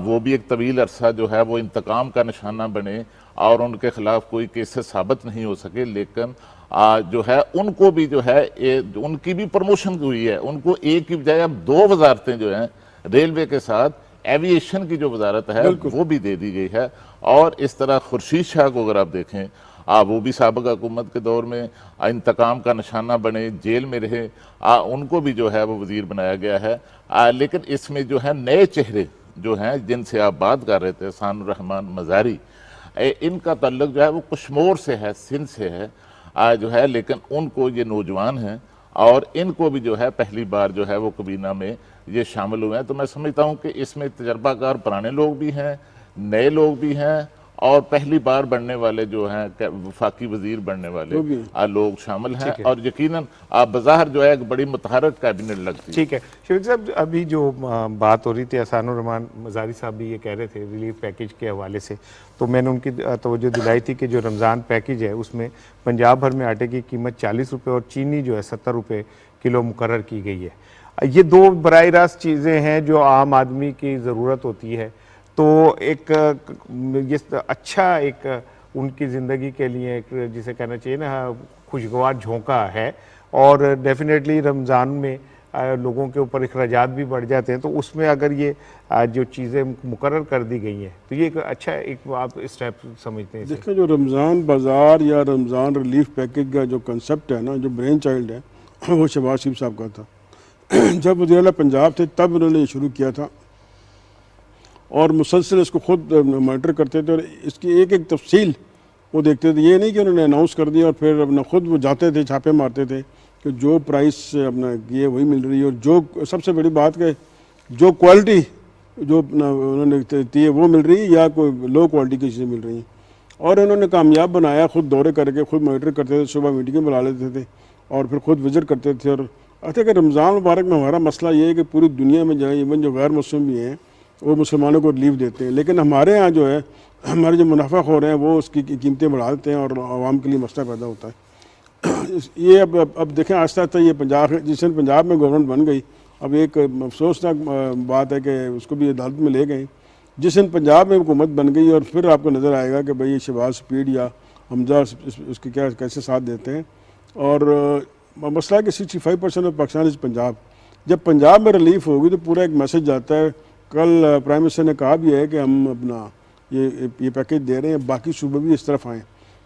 وہ بھی ایک طویل عرصہ جو ہے وہ انتقام کا نشانہ بنے، اور ان کے خلاف کوئی کیس ثابت نہیں ہو سکے، لیکن جو ہے ان کو بھی جو ہے ان کی بھی پروموشن ہوئی ہے، ان کو ایک کی بجائے اب 2 وزارتیں جو ہیں ریلوے کے ساتھ ایوییشن کی جو وزارت ہے وہ بھی دے دی گئی ہے، اور اس طرح خورشید شاہ کو اگر آپ دیکھیں وہ بھی سابق حکومت کے دور میں انتقام کا نشانہ بنے، جیل میں رہے، ان کو بھی جو ہے وہ وزیر بنایا گیا ہے، لیکن اس میں جو ہے نئے چہرے جو ہیں جن سے آپ بات کر رہے تھے، احسان الرحمان مزاری، ان کا تعلق جو ہے وہ کشمور سے ہے، سندھ سے ہے جو ہے، لیکن ان کو یہ نوجوان ہیں اور ان کو بھی جو ہے پہلی بار جو ہے وہ کابینہ میں یہ شامل ہوئے ہیں. تو میں سمجھتا ہوں کہ اس میں تجربہ کار پرانے لوگ بھی ہیں، نئے لوگ بھی ہیں، اور پہلی بار بننے والے جو ہیں وفاقی وزیر بننے والے لوگ شامل ہیں، اور یقیناً بظاہر جو ہے ایک بڑی متحرک کابینٹ لگتی ہے. ٹھیک ہے شفیق صاحب، ابھی جو بات ہو رہی تھی احسان الرحمان مزاری صاحب بھی یہ کہہ رہے تھے ریلیف پیکیج کے حوالے سے، تو میں نے ان کی توجہ دلائی تھی کہ جو رمضان پیکیج ہے اس میں پنجاب بھر میں آٹے کی قیمت 40 روپے اور چینی جو ہے 70 روپے کلو مقرر کی گئی ہے. یہ دو براہ راست چیزیں ہیں جو عام آدمی کی ضرورت ہوتی ہے، تو ایک یہ اچھا ایک ان کی زندگی کے لیے ایک جسے کہنا چاہیے نا خوشگوار جھونکا ہے، اور ڈیفینیٹلی رمضان میں لوگوں کے اوپر اخراجات بھی بڑھ جاتے ہیں، تو اس میں اگر یہ جو چیزیں مقرر کر دی گئی ہیں تو یہ ایک اچھا ایک آپ اسٹیپ سمجھتے ہیں. دیکھیں جو رمضان بازار یا رمضان ریلیف پیکیج کا جو کنسپٹ ہے نا، جو برین چائلڈ ہے وہ شہباز شریف صاحب کا تھا. جب وزیر اعلیٰ پنجاب تھے تب انہوں نے یہ شروع کیا تھا، اور مسلسل اس کو خود مانیٹر کرتے تھے، اور اس کی ایک ایک تفصیل وہ دیکھتے تھے. یہ نہیں کہ انہوں نے اناؤنس کر دیا اور پھر اپنا خود وہ جاتے تھے چھاپے مارتے تھے کہ جو پرائس اپنا یہ وہی مل رہی ہے، اور جو سب سے بڑی بات کہ جو کوالٹی جو انہوں نے دی ہے وہ مل رہی ہے یا کوئی لو کوالٹی کی چیزیں مل رہی ہیں. اور انہوں نے کامیاب بنایا، خود دورے کر کے خود مانیٹر کرتے تھے، صبح میٹنگیں بلا لیتے تھے اور پھر خود وزٹ کرتے تھے. اور آتے کہ رمضان مبارک میں ہمارا مسئلہ یہ ہے کہ پوری دنیا میں جو ہے ایون جو غیر مسلم بھی ہیں وہ مسلمانوں کو ریلیف دیتے ہیں، لیکن ہمارے ہاں جو ہے ہمارے جو منافع خور ہیں وہ اس کی قیمتیں بڑھا دیتے ہیں اور عوام کے لیے مسئلہ پیدا ہوتا ہے. یہ اب دیکھیں آہستہ آہستہ یہ پنجاب جس دن پنجاب میں گورنمنٹ بن گئی، اب ایک افسوسناک بات ہے کہ اس کو بھی عدالت میں لے گئے. جس دن پنجاب میں حکومت بن گئی اور پھر آپ کو نظر آئے گا کہ بھئی شہباز سپیڈ یا حمزہ اس کے کیسے ساتھ دیتے ہیں. اور مسئلہ ہے کہ 65% آف پاکستان از پنجاب. جب پنجاب میں ریلیف ہوگی تو پورا ایک میسج جاتا ہے. کل پرائم منسٹر نے کہا بھی ہے کہ ہم اپنا یہ پیکیج دے رہے ہیں، باقی صوبے بھی اس طرف آئیں،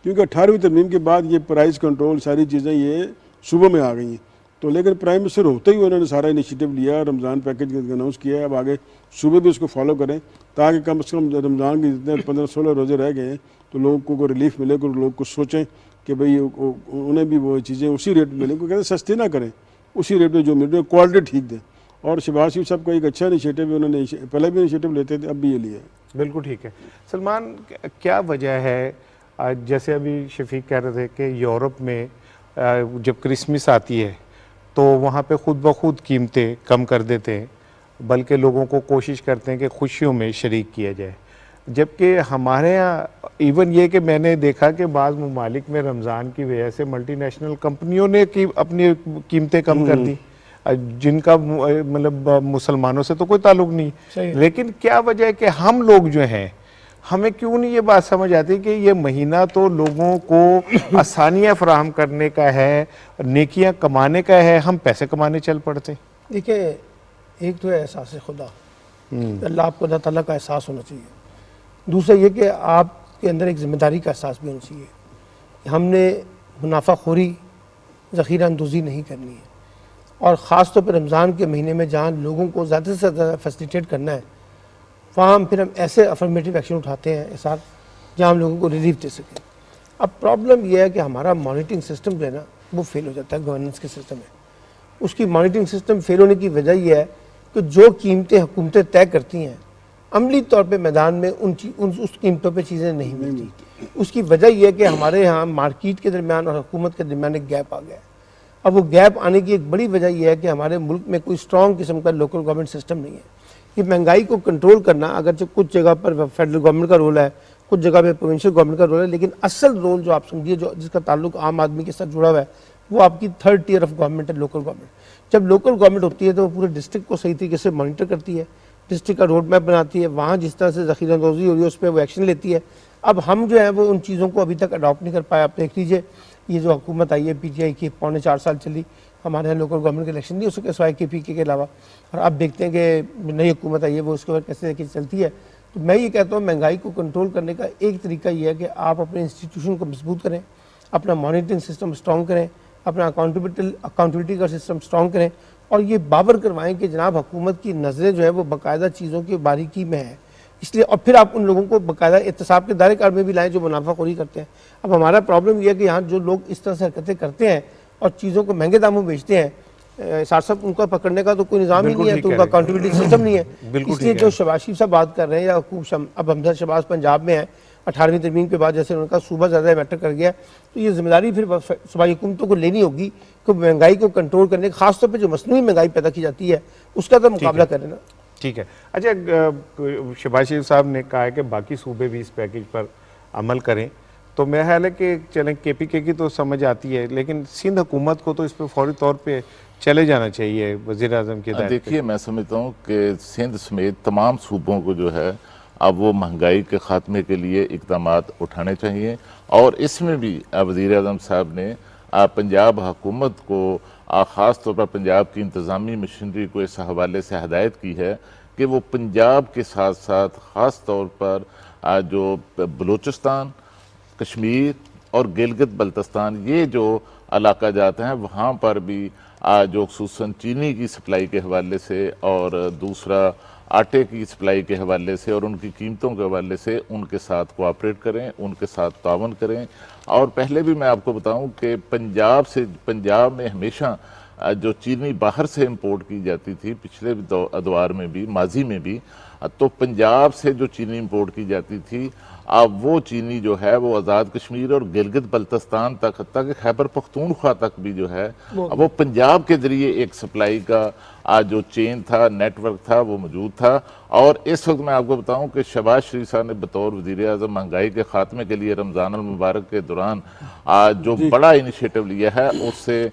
کیونکہ 18ویں ترمیم کے بعد یہ پرائز کنٹرول ساری چیزیں یہ صوبوں میں آ گئی ہیں. تو لیکن پرائم منسٹر ہوتے ہی انہوں نے سارا انیشیٹو لیا، رمضان پیکیج اناؤنس کیا ہے. اب آگے صوبے بھی اس کو فالو کریں تاکہ کم از کم رمضان کے جتنے 15-16 روزے رہ گئے ہیں تو لوگوں کو ریلیف ملے، کو لوگ کو سوچیں کہ بھئی انہیں بھی وہ چیزیں اسی ریٹ میں ملیں، کو کہتے ہیں سستے نہ کریں، اسی ریٹ میں جو مل رہے ہیں کوالٹی ٹھیک دیں. اور شہباز شریف صاحب کا ایک اچھا انیشیٹو ہے، انہوں نے پہلے بھی انیشیٹو لیتے تھے، اب بھی یہ لیا ہے. بالکل ٹھیک ہے. سلمان، کیا وجہ ہے جیسے ابھی شفیق کہہ رہے تھے کہ یورپ میں جب کرسمس آتی ہے تو وہاں پہ خود بخود قیمتیں کم کر دیتے ہیں، بلکہ لوگوں کو کوشش کرتے ہیں کہ خوشیوں میں شریک کیا جائے، جبکہ ہمارے ہاں ایون یہ کہ میں نے دیکھا کہ بعض ممالک میں رمضان کی وجہ سے ملٹی نیشنل کمپنیوں نے اپنی قیمتیں کم کر دی، جن کا مطلب مسلمانوں سے تو کوئی تعلق نہیں. لیکن کیا وجہ ہے کہ ہم لوگ جو ہیں ہمیں کیوں نہیں یہ بات سمجھ آتی کہ یہ مہینہ تو لوگوں کو آسانیاں فراہم کرنے کا ہے، نیکیاں کمانے کا ہے، ہم پیسے کمانے چل پڑتے. دیکھیں، ایک تو ہے احساس خدا، اللہ آپ کو اللہ تعالیٰ کا احساس ہونا چاہیے. دوسرا یہ کہ آپ کے اندر ایک ذمہ داری کا احساس بھی ہونا چاہیے. ہم نے منافع خوری، ذخیرہ اندوزی نہیں کرنی ہے، اور خاص طور پہ رمضان کے مہینے میں جہاں لوگوں کو زیادہ سے زیادہ فیسیلیٹیٹ کرنا ہے وہاں پھر ہم ایسے افرمیٹیو ایکشن اٹھاتے ہیں اس ساتھ جہاں ہم لوگوں کو ریلیف دے سکیں. اب پرابلم یہ ہے کہ ہمارا مانیٹرنگ سسٹم جو ہے نا وہ فیل ہو جاتا ہے. گورننس کے سسٹم ہے، اس کی مانیٹرنگ سسٹم فیل ہونے کی وجہ یہ ہے کہ جو قیمتیں حکومتیں طے کرتی ہیں عملی طور پہ میدان میں اس قیمتوں پہ چیزیں نہیں ملتی. اس کی وجہ یہ ہے کہ ہمارے ہاں مارکیٹ کے درمیان اور حکومت کے درمیان ایک گیپ آ گیا ہے. اب وہ گیپ آنے کی ایک بڑی وجہ یہ ہے کہ ہمارے ملک میں کوئی اسٹرانگ قسم کا لوکل گورنمنٹ سسٹم نہیں ہے. یہ مہنگائی کو کنٹرول کرنا اگرچہ کچھ جگہ پر فیڈرل گورنمنٹ کا رول ہے، کچھ جگہ پہ پروونشل گورنمنٹ کا رول ہے، لیکن اصل رول جو آپ سمجھیے جس کا تعلق عام آدمی کے ساتھ جڑا ہوا ہے وہ آپ کی 3rd ٹیئر آف گورنمنٹ ہے، لوکل گورنمنٹ. جب لوکل گورنمنٹ ہوتی ہے تو وہ پورے ڈسٹرکٹ کو صحیح طریقے سے مانیٹر کرتی ہے، ڈسٹرکٹ کا روڈ میپ بناتی ہے، وہاں جس طرح سے ذخیرہ اندوزی ہو رہی ہے اس پہ وہ ایکشن لیتی ہے. اب ہم جو ہے وہ ان چیزوں کو ابھی تک اڈاپٹ نہیں کر پائے. آپ دیکھ لیجیے یہ جو حکومت آئی ہے پی ٹی آئی کی 3.25 سال چلی، ہمارے یہاں لوکل گورنمنٹ کے الیکشن نہیں ہو سکے سوائے کے پی کے علاوہ. اور آپ دیکھتے ہیں کہ نئی حکومت آئی ہے وہ اس کے بعد کیسے چلتی ہے. تو میں یہ کہتا ہوں مہنگائی کو کنٹرول کرنے کا ایک طریقہ یہ ہے کہ آپ اپنے انسٹیٹیوشن کو مضبوط کریں، اپنا مانیٹرنگ سسٹم اسٹرانگ کریں، اپنا اکاؤنٹیبلٹی کا سسٹم اسٹرانگ کریں، اور یہ باور کروائیں کہ جناب حکومت کی نظریں جو ہے وہ باقاعدہ چیزوں کی باریکی میں ہے، اس لیے اور پھر آپ ان لوگوں کو باقاعدہ احتساب کے دائرے کار میں بھی لائیں جو منافع خوری کرتے ہیں۔ اب ہمارا پرابلم یہ ہے کہ یہاں جو لوگ اس طرح سے حرکتیں کرتے ہیں اور چیزوں کو مہنگے داموں بیچتے ہیں، ساتھ ساتھ ان کا پکڑنے کا تو کوئی نظام ہی نہیں ہے، تو ان کا اکاؤنٹیبلٹی سسٹم نہیں ہے۔ اس لیے جو شہباز شریف صاحب بات کر رہے ہیں یا اب حمزہ شہباز پنجاب میں ہیں، 18ویں ترمیم کے بعد جیسے ان کا صوبہ زیادہ میٹر کر گیا، تو یہ ذمہ داری پھر صوبائی حکومتوں کو لینی ہوگی کہ مہنگائی کو کنٹرول کرنے، خاص طور پہ جو مصنوعی مہنگائی پیدا کی جاتی ہے اس کا تو مقابلہ کریں نا۔ ٹھیک ہے، اچھا شہباز شریف صاحب نے کہا ہے کہ باقی صوبے بھی اس پیکیج پر عمل کریں، تو میرا خیال ہے کہ چلیں کے پی کے کی تو سمجھ آتی ہے، لیکن سندھ حکومت کو تو اس پہ فوری طور پہ چلے جانا چاہیے وزیر اعظم کی ہدایت پہ۔ دیکھیے میں سمجھتا ہوں کہ سندھ سمیت تمام صوبوں کو جو ہے اب وہ مہنگائی کے خاتمے کے لیے اقدامات اٹھانے چاہیے، اور اس میں بھی وزیر اعظم صاحب نے پنجاب حکومت کو خاص طور پر پنجاب کی انتظامی مشینری کو اس حوالے سے ہدایت کی ہے کہ وہ پنجاب کے ساتھ ساتھ خاص طور پر جو بلوچستان، کشمیر اور گلگت بلتستان یہ جو علاقہ جاتے ہیں وہاں پر بھی جو خصوصاً چینی کی سپلائی کے حوالے سے اور دوسرا آٹے کی سپلائی کے حوالے سے اور ان کی قیمتوں کے حوالے سے ان کے ساتھ کوآپریٹ کریں، ان کے ساتھ تعاون کریں۔ اور پہلے بھی میں آپ کو بتاؤں کہ پنجاب میں ہمیشہ جو چینی باہر سے امپورٹ کی جاتی تھی پچھلے ادوار میں بھی، ماضی میں بھی، تو پنجاب سے جو چینی امپورٹ کی جاتی تھی اب وہ چینی جو ہے وہ آزاد کشمیر اور گلگت بلتستان تک، حتیٰ کہ خیبر پختونخوا تک بھی جو ہے وہ پنجاب کے ذریعے ایک سپلائی کا جو چین تھا، نیٹ ورک تھا، وہ موجود تھا۔ اور اس وقت میں آپ کو بتاؤں کہ شہباز شریف صاحب نے بطور وزیر اعظم مہنگائی کے خاتمے کے لیے رمضان المبارک کے دوران جو بڑا انیشیٹو لیا ہے اس سے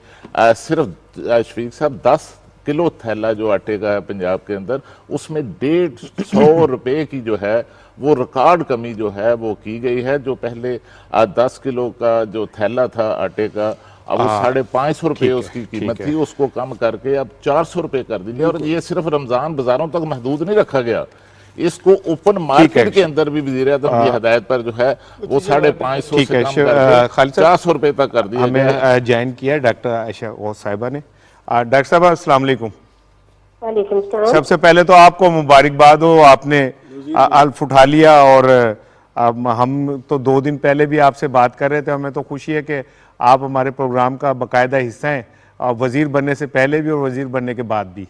صرف شفیق صاحب 10 کلو تھیلا جو آٹے کا ہے پنجاب کے اندر، اس میں 150 روپے کی جو ہے وہ ریکارڈ کمی جو ہے وہ کی گئی ہے۔ جو پہلے 10 کلو کا جو تھیلا تھا آٹے کا اب وہ 550 روپے اس کی قیمت تھی، اس کو کم کر کے اب 400 روپے کر دی گئی۔ اور یہ صرف رمضان بازاروں تک محدود نہیں رکھا گیا، اس کو اوپن مارکیٹ کے اندر بھی وزیر اعظم کی ہدایت پر جو ہے وہ 550 سے کم کر کے 400 روپے تک کر دیا گیا ہے۔ ہمیں جوائن کیا ڈاکٹر عائشہ غوث صاحبہ نے۔ ڈاکٹر صاحب السلام علیکم۔ وعلیکم السلام۔ سب سے پہلے تو آپ کو مبارکباد ہو، آپ نے الف اٹھا لیا، اور ہم تو 2 دن پہلے بھی آپ سے بات کر رہے تھے، ہمیں تو خوشی ہے کہ آپ ہمارے پروگرام کا باقاعدہ حصہ ہیں، وزیر بننے سے پہلے بھی اور وزیر بننے کے بعد بھی۔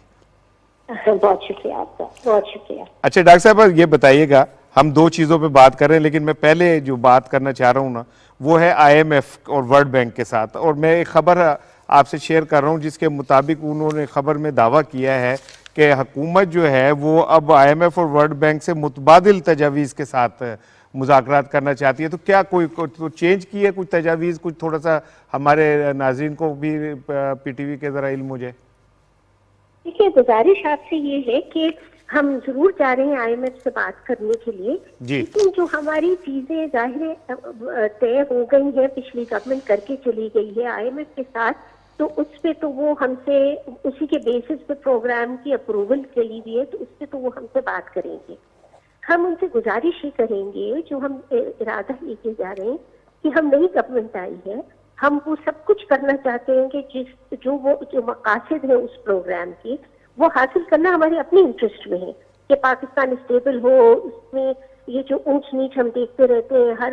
بہت شکریہ آپ کا، بہت شکریہ۔ اچھا ڈاکٹر صاحب یہ بتائیے گا، ہم 2 چیزوں پہ بات کر رہے ہیں، لیکن میں پہلے جو بات کرنا چاہ رہا ہوں نا وہ ہے آئی ایم ایف اور ورلڈ بینک کے ساتھ، اور میں ایک خبر آپ سے شیئر کر رہا ہوں جس کے مطابق انہوں نے خبر میں دعویٰ کیا ہے کہ حکومت جو ہے وہ اب آئی ایم ایف اور ورلڈ بینک سے متبادل تجاویز کے ساتھ مذاکرات کرنا چاہتی ہے۔ تو کیا کوئی چینج کی ہے، کچھ تجاویز، کچھ تھوڑا سا ہمارے ناظرین کو بھی پی ٹی وی کے ذرا علم ہو جائے؟ دیکھیے گزارش آپ سے یہ ہے کہ ہم ضرور جا رہے ہیں آئی ایم ایف سے بات کرنے کے لیے، لیکن جو ہماری چیزیں ظاہر طے ہو گئی ہیں، پچھلی گورنمنٹ کر کے چلی گئی ہے آئی ایم ایف کے ساتھ، تو اس پہ تو وہ ہم سے اسی کے بیسس پہ پروگرام کی اپروول چلی ہوئی ہے، تو اس پہ تو وہ ہم سے بات کریں گے۔ ہم ان سے گزارش ہی کریں گے، جو ہم ارادہ لے کے جا رہے ہیں کہ ہم نئی گورنمنٹ آئی ہے، ہم وہ سب کچھ کرنا چاہتے ہیں کہ جو مقاصد ہیں اس پروگرام کی وہ حاصل کرنا ہمارے اپنے انٹرسٹ میں ہے، کہ پاکستان اسٹیبل ہو۔ اس میں یہ جو اونچ نیچ ہم دیکھتے رہتے ہیں ہر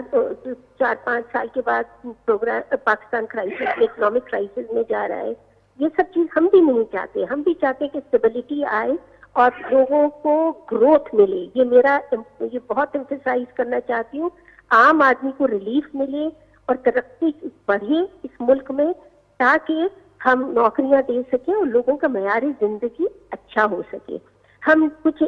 4-5 سال کے بعد پروگرام پاکستان کرائسس میں، اکنامک کرائسس میں جا رہا ہے، یہ سب چیز ہم بھی نہیں چاہتے۔ ہم بھی چاہتے ہیں کہ اسٹیبلٹی آئے اور لوگوں کو گروتھ ملے۔ یہ بہت ایمفیسائز کرنا چاہتی ہوں، عام آدمی کو ریلیف ملے اور ترقی بڑھے اس ملک میں، تاکہ ہم نوکریاں دے سکیں اور لوگوں کا معیار زندگی اچھا ہو سکے۔ ہم کچھ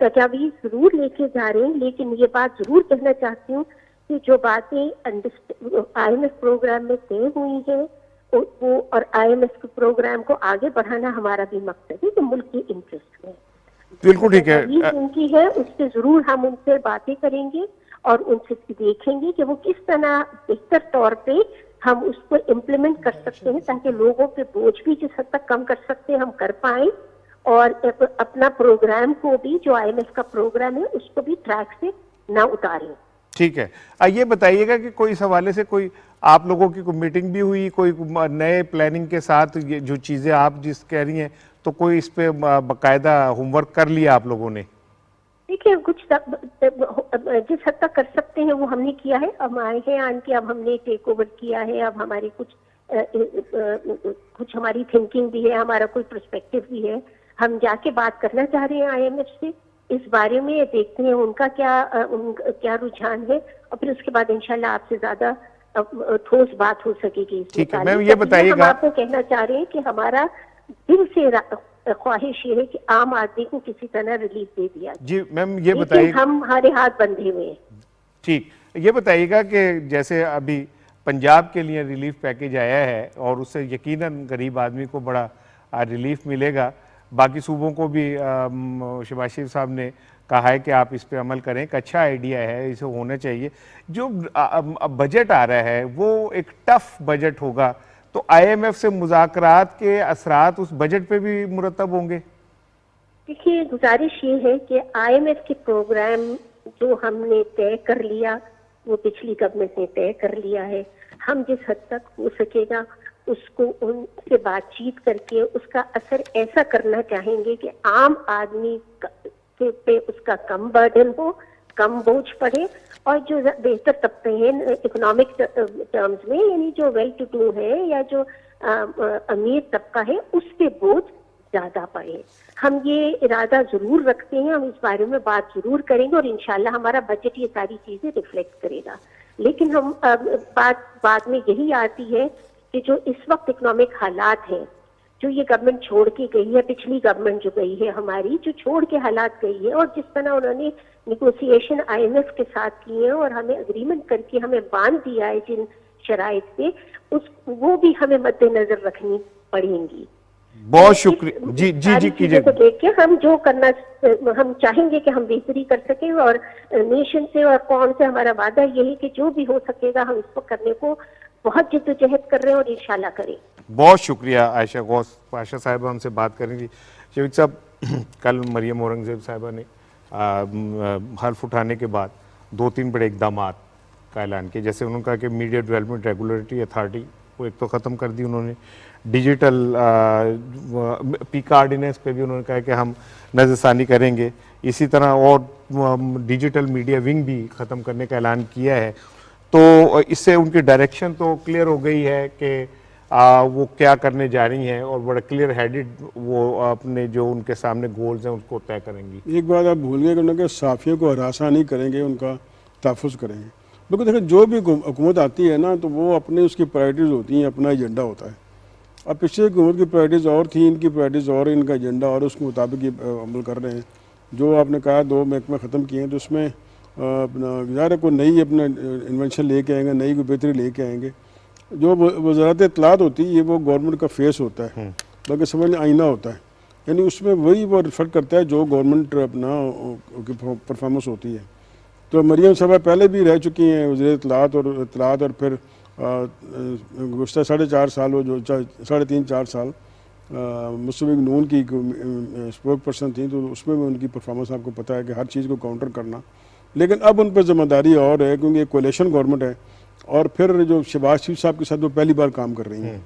تجاویز ضرور لے کے جا رہے ہیں، لیکن یہ بات ضرور کہنا چاہتی ہوں کہ جو باتیں آئی ایم ایف پروگرام میں طے ہوئی ہیں وہ، اور آئی ایم ایف کے پروگرام کو آگے بڑھانا ہمارا بھی مقصد ہے، جو ملک کے انٹرسٹ میں بالکل ٹھیک ہے۔ ان کی ہے اس سے ضرور ہم ان سے باتیں کریں گے اور ان سے دیکھیں گے کہ وہ کس طرح بہتر طور پہ ہم اس کو امپلیمنٹ کر سکتے ہیں، تاکہ لوگوں کے بوجھ بھی جس حد تک کم کر سکتے ہیں ہم کر پائیں، اور اپنا پروگرام کو بھی جو آئی ایم ایف کا پروگرام ہے اس کو بھی ٹریک سے نہ اتاریں۔ ٹھیک ہے، یہ بتائیے گا کہ کوئی اس حوالے سے کوئی آپ لوگوں کی کوئی میٹنگ بھی ہوئی، کوئی نئے پلاننگ کے ساتھ جو چیزیں آپ جس کہہ رہی ہیں، تو کوئی اس پہ باقاعدہ ہوم ورک کر لیا آپ لوگوں نے؟ دیکھیے کچھ جس حد تک کر سکتے ہیں وہ ہم نے کیا ہے. اب آئے ہیں آن کے اب ہم نے ٹیک اوور کیا ہے. اب ہماری کچھ ہماری تھنکنگ بھی ہے, ہمارا کوئی پرسپیکٹو بھی ہے. ہم جا کے بات کرنا چاہ رہے ہیں آئی ایم ایف سے اس بارے میں, دیکھتے ہیں ان کا کیا رجحان ہے, اور پھر اس کے بعد انشاءاللہ آپ سے زیادہ ٹھوس بات ہو سکے گی. ٹھیک ہے میم, یہ بتائیے ہم گا, آپ کو کہنا چاہ رہے ہیں کہ ہمارا دل سے خواہش یہ ہے کہ عام آدمی کو کسی طرح ریلیف دے دیا. جی میم یہ بتائیے, ہم ہمارے ہاتھ بندھے ہوئے ہیں. ٹھیک, یہ بتائیے گا کہ جیسے ابھی پنجاب کے لیے ریلیف پیکیج آیا ہے اور اس سے یقیناً غریب آدمی کو بڑا ریلیف ملے گا, باقی صوبوں کو بھی شہباز شریف صاحب نے کہا ہے کہ آپ اس پہ عمل کریں, ایک اچھا آئیڈیا ہے, اسے ہونا چاہیے. جو بجٹ آ رہا ہے وہ ایک ٹف بجٹ ہوگا, تو آئی ایم ایف سے مذاکرات کے اثرات اس بجٹ پہ بھی مرتب ہوں گے؟ دیکھیے گزارش یہ ہے کہ آئی ایم ایف کے پروگرام جو ہم نے طے کر لیا وہ پچھلی گورنمنٹ نے طے کر لیا ہے. ہم جس حد تک ہو سکے گا اس کو ان سے بات چیت کر کے اس کا اثر ایسا کرنا چاہیں گے کہ عام آدمی پہ اس کا کم برڈن ہو, کم بوجھ پڑے, اور جو بہتر طبقے ہیں اکنامک ٹرمز میں, یعنی جو ویل ٹو ڈو ہے یا جو امیر طبقہ ہے, اس پہ بوجھ زیادہ پڑے. ہم یہ ارادہ ضرور رکھتے ہیں, ہم اس بارے میں بات ضرور کریں گے, اور انشاءاللہ ہمارا بجٹ یہ ساری چیزیں ریفلیکٹ کرے گا. لیکن ہم بات میں یہی آتی ہے کہ جو اس وقت اکنامک حالات ہیں, جو یہ گورنمنٹ چھوڑ کے گئی ہے, پچھلی گورنمنٹ جو گئی ہے ہماری, جو چھوڑ کے حالات گئی ہے, اور جس طرح انہوں نے نیگوسیشن آئی ایم ایف کے ساتھ کی ہیں اور ہمیں اگریمنٹ کر کے ہمیں باندھ دیا ہے جن شرائط پہ, وہ بھی ہمیں مد نظر رکھنی پڑیں گی. بہت شکریہ. جی کیجئے. کو دیکھ کے ہم جو کرنا ہم چاہیں گے کہ ہم بہتری کر سکیں, اور نیشن سے اور قوم سے ہمارا وعدہ یہی کہ جو بھی ہو سکے گا ہم اس کو کرنے کو بہت جدوجہد کر رہے ہیں, اور انشاءاللہ کریں. بہت شکریہ عائشہ غوث پاشا صاحبہ ہم سے بات کریں گی. شفیق صاحب, کل مریم اورنگزیب صاحبہ نے حلف اٹھانے کے بعد 2-3 بڑے اقدامات کا اعلان کیا, جیسے انہوں نے کہا کہ میڈیا ڈیولپمنٹ ریگولیٹری اتھارٹی وہ ایک تو ختم کر دی انہوں نے, ڈیجیٹل پیکا آرڈیننس پہ بھی انہوں نے کہا کہ ہم نظر ثانی کریں گے, اسی طرح اور ڈیجیٹل میڈیا ونگ بھی ختم کرنے کا اعلان کیا ہے. تو اس سے ان کی ڈائریکشن تو کلیئر ہو گئی ہے کہ وہ کیا کرنے جا رہی ہیں, اور بڑا کلیئر ہیڈڈ وہ اپنے جو ان کے سامنے گولز ہیں اس کو طے کریں گی. ایک بات آپ بھول گئے کہ صحافیوں کو ہراساں نہیں کریں گے, ان کا تحفظ کریں گے. بالکل دیکھیں, جو بھی حکومت آتی ہے نا تو وہ اپنے اس کی پرائرٹیز ہوتی ہیں, اپنا ایجنڈا ہوتا ہے. اب پچھلے حکومت کی پرائرٹیز اور تھیں, ان کی پرائرٹیز اور, ان کا ایجنڈا اور, اس کے مطابق یہ عمل کر رہے ہیں. جو آپ نے کہا 2 محکمے ختم کیے ہیں, تو اس میں اپنا ظاہر کوئی نئی اپنا انوینشن لے کے آئیں گے, نئی کوئی بہتری لے کے آئیں گے. جو وزارت اطلاعات ہوتی ہے یہ وہ گورنمنٹ کا فیس ہوتا ہے, بلکہ سمجھ لیں آئینہ ہوتا ہے, یعنی اس میں وہی وہ ریفلیکٹ کرتا ہے جو گورنمنٹ اپنا پرفارمنس ہوتی ہے. تو مریم صاحبہ پہلے بھی رہ چکی ہیں وزیر اطلاعات, اور پھر گزشتہ 4.5 سال وہ جو 3.5-4 سال مسلم لیگ نون کی اسپوک پرسن تھیں, تو اس میں بھی ان کی پرفارمنس آپ کو پتہ ہے کہ ہر چیز کو کاؤنٹر کرنا. لیکن اب ان پہ ذمہ داری اور ہے, کیونکہ یہ کولیشن گورنمنٹ ہے, اور پھر جو شہباز شریف صاحب کے ساتھ وہ پہلی بار کام کر رہی ہیں.